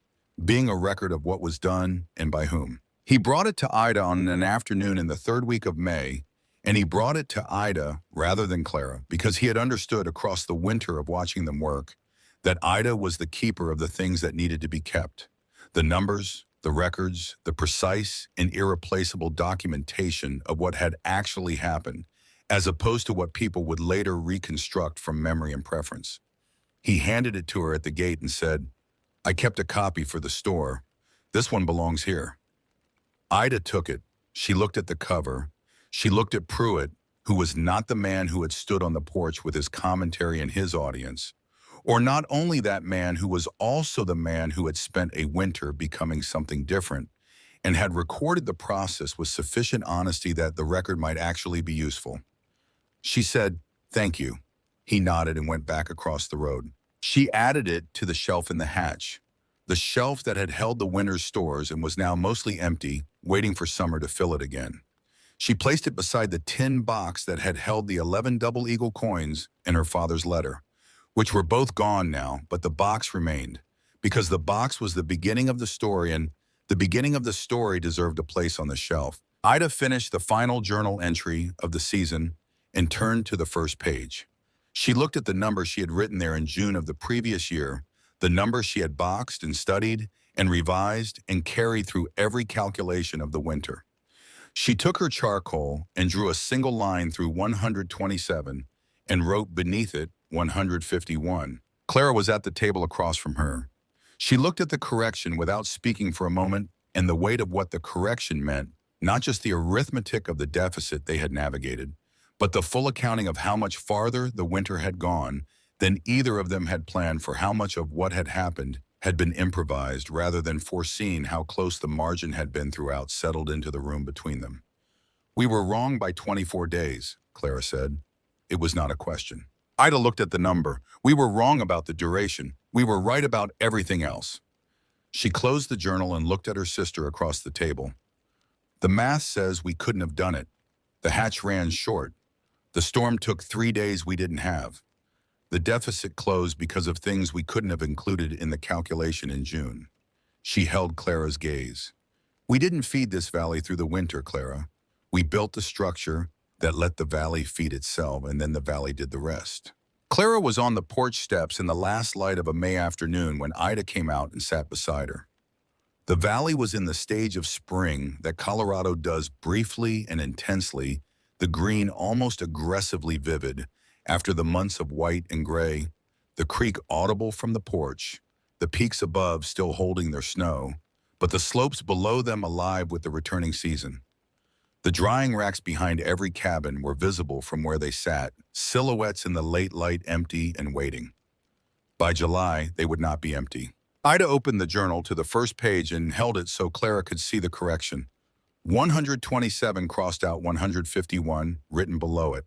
being a record of what was done and by whom. He brought it to Ida on an afternoon in the third week of May, and he brought it to Ida rather than Clara because he had understood across the winter of watching them work that Ida was the keeper of the things that needed to be kept. The numbers, the records, the precise and irreplaceable documentation of what had actually happened, as opposed to what people would later reconstruct from memory and preference. He handed it to her at the gate and said, "I kept a copy for the store. This one belongs here." Ida took it. She looked at the cover. She looked at Pruitt, who was not the man who had stood on the porch with his commentary and his audience, or not only that man who was also the man who had spent a winter becoming something different and had recorded the process with sufficient honesty that the record might actually be useful. She said, "Thank you." He nodded and went back across the road. She added it to the shelf in the hatch, the shelf that had held the winter's stores and was now mostly empty, waiting for summer to fill it again. She placed it beside the tin box that had held the 11 double eagle coins in her father's letter, which were both gone now, but the box remained, because the box was the beginning of the story, and the beginning of the story deserved a place on the shelf. Ida finished the final journal entry of the season and turned to the first page. She looked at the number she had written there in June of the previous year, the number she had boxed and studied and revised and carried through every calculation of the winter. She took her charcoal and drew a single line through 127 and wrote beneath it 151. Clara was at the table across from her. She looked at the correction without speaking for a moment, and the weight of what the correction meant, not just the arithmetic of the deficit they had navigated, but the full accounting of how much farther the winter had gone than either of them had planned, for how much of what had happened had been improvised rather than foreseen, how close the margin had been throughout, settled into the room between them. "We were wrong by 24 days, Clara said. It was not a question. Ida looked at the number. "We were wrong about the duration. We were right about everything else." She closed the journal and looked at her sister across the table. "The math says we couldn't have done it. The hatch ran short. The storm took 3 days we didn't have. The deficit closed because of things we couldn't have included in the calculation in June." She held Clara's gaze. "We didn't feed this valley through the winter, Clara. We built the structure that let the valley feed itself, and then the valley did the rest." Clara was on the porch steps in the last light of a May afternoon when Ida came out and sat beside her. The valley was in the stage of spring that Colorado does briefly and intensely, the green almost aggressively vivid, after the months of white and gray, the creek audible from the porch, the peaks above still holding their snow, but the slopes below them alive with the returning season. The drying racks behind every cabin were visible from where they sat, silhouettes in the late light, empty and waiting. By July, they would not be empty. Ida opened the journal to the first page and held it so Clara could see the correction. 127 crossed out 151, written below it.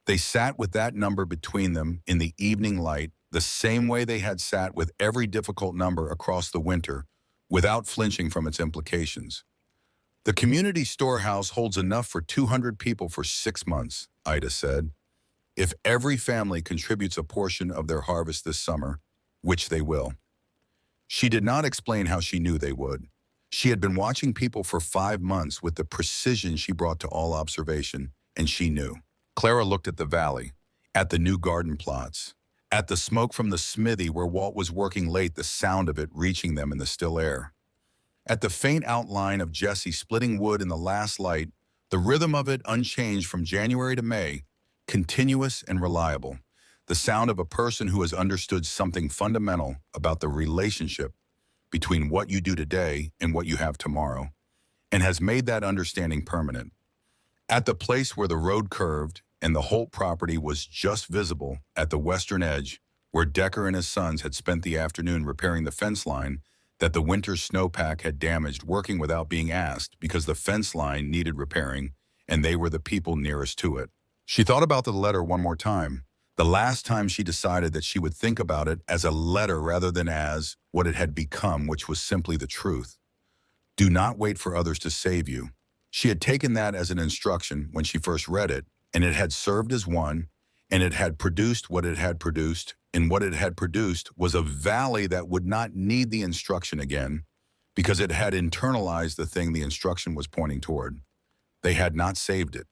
They sat with that number between them in the evening light, the same way they had sat with every difficult number across the winter, without flinching from its implications. The community storehouse holds enough for 200 people for 6 months, Ida said. If every family contributes a portion of their harvest this summer, which they will. She did not explain how she knew they would. She had been watching people for 5 months with the precision she brought to all observation, and she knew. Clara looked at the valley, at the new garden plots, at the smoke from the smithy where Walt was working late, the sound of it reaching them in the still air. At the faint outline of Jesse splitting wood in the last light, the rhythm of it unchanged from January to May, continuous and reliable, the sound of a person who has understood something fundamental about the relationship between what you do today and what you have tomorrow, and has made that understanding permanent. At the place where the road curved and the Holt property was just visible at the western edge, where Decker and his sons had spent the afternoon repairing the fence line that the winter's snowpack had damaged, working without being asked because the fence line needed repairing and they were the people nearest to it. She thought about the letter one more time, the last time she decided that she would think about it as a letter rather than as what it had become, which was simply the truth. Do not wait for others to save you. She had taken that as an instruction when she first read it, and it had served as one, and it had produced what it had produced, and what it had produced was a valley that would not need the instruction again because it had internalized the thing the instruction was pointing toward. They had not saved it.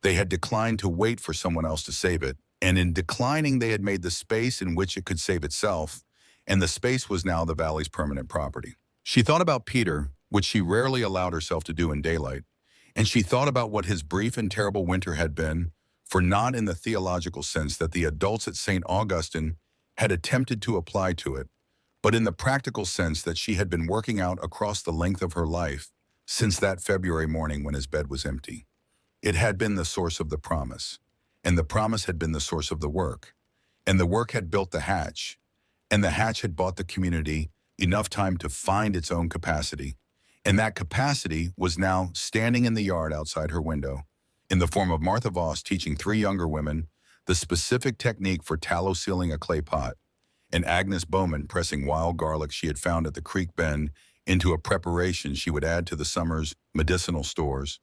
They had declined to wait for someone else to save it, and in declining they had made the space in which it could save itself, and the space was now the valley's permanent property. She thought about Peter, which she rarely allowed herself to do in daylight, and she thought about what his brief and terrible winter had been, for not in the theological sense that the adults at St. Augustine had attempted to apply to it, but in the practical sense that she had been working out across the length of her life since that February morning when his bed was empty. It had been the source of the promise, and the promise had been the source of the work, and the work had built the hatch, and the hatch had bought the community enough time to find its own capacity, and that capacity was now standing in the yard outside her window, in the form of Martha Voss teaching 3 younger women the specific technique for tallow sealing a clay pot, and Agnes Bowman pressing wild garlic she had found at the creek bend into a preparation she would add to the summer's medicinal stores,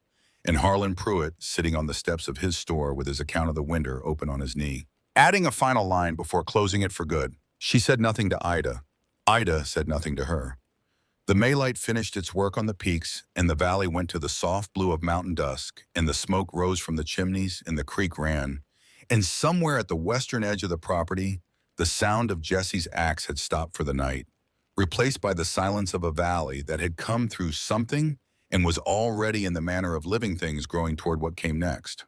and Harlan Pruitt sitting on the steps of his store with his account of the winter open on his knee. Adding a final line before closing it for good, she said nothing to Ida. Ida said nothing to her. The Maylight finished its work on the peaks, and the valley went to the soft blue of mountain dusk, and the smoke rose from the chimneys, and the creek ran. And somewhere at the western edge of the property, the sound of Jesse's axe had stopped for the night, replaced by the silence of a valley that had come through something and was already in the manner of living things growing toward what came next.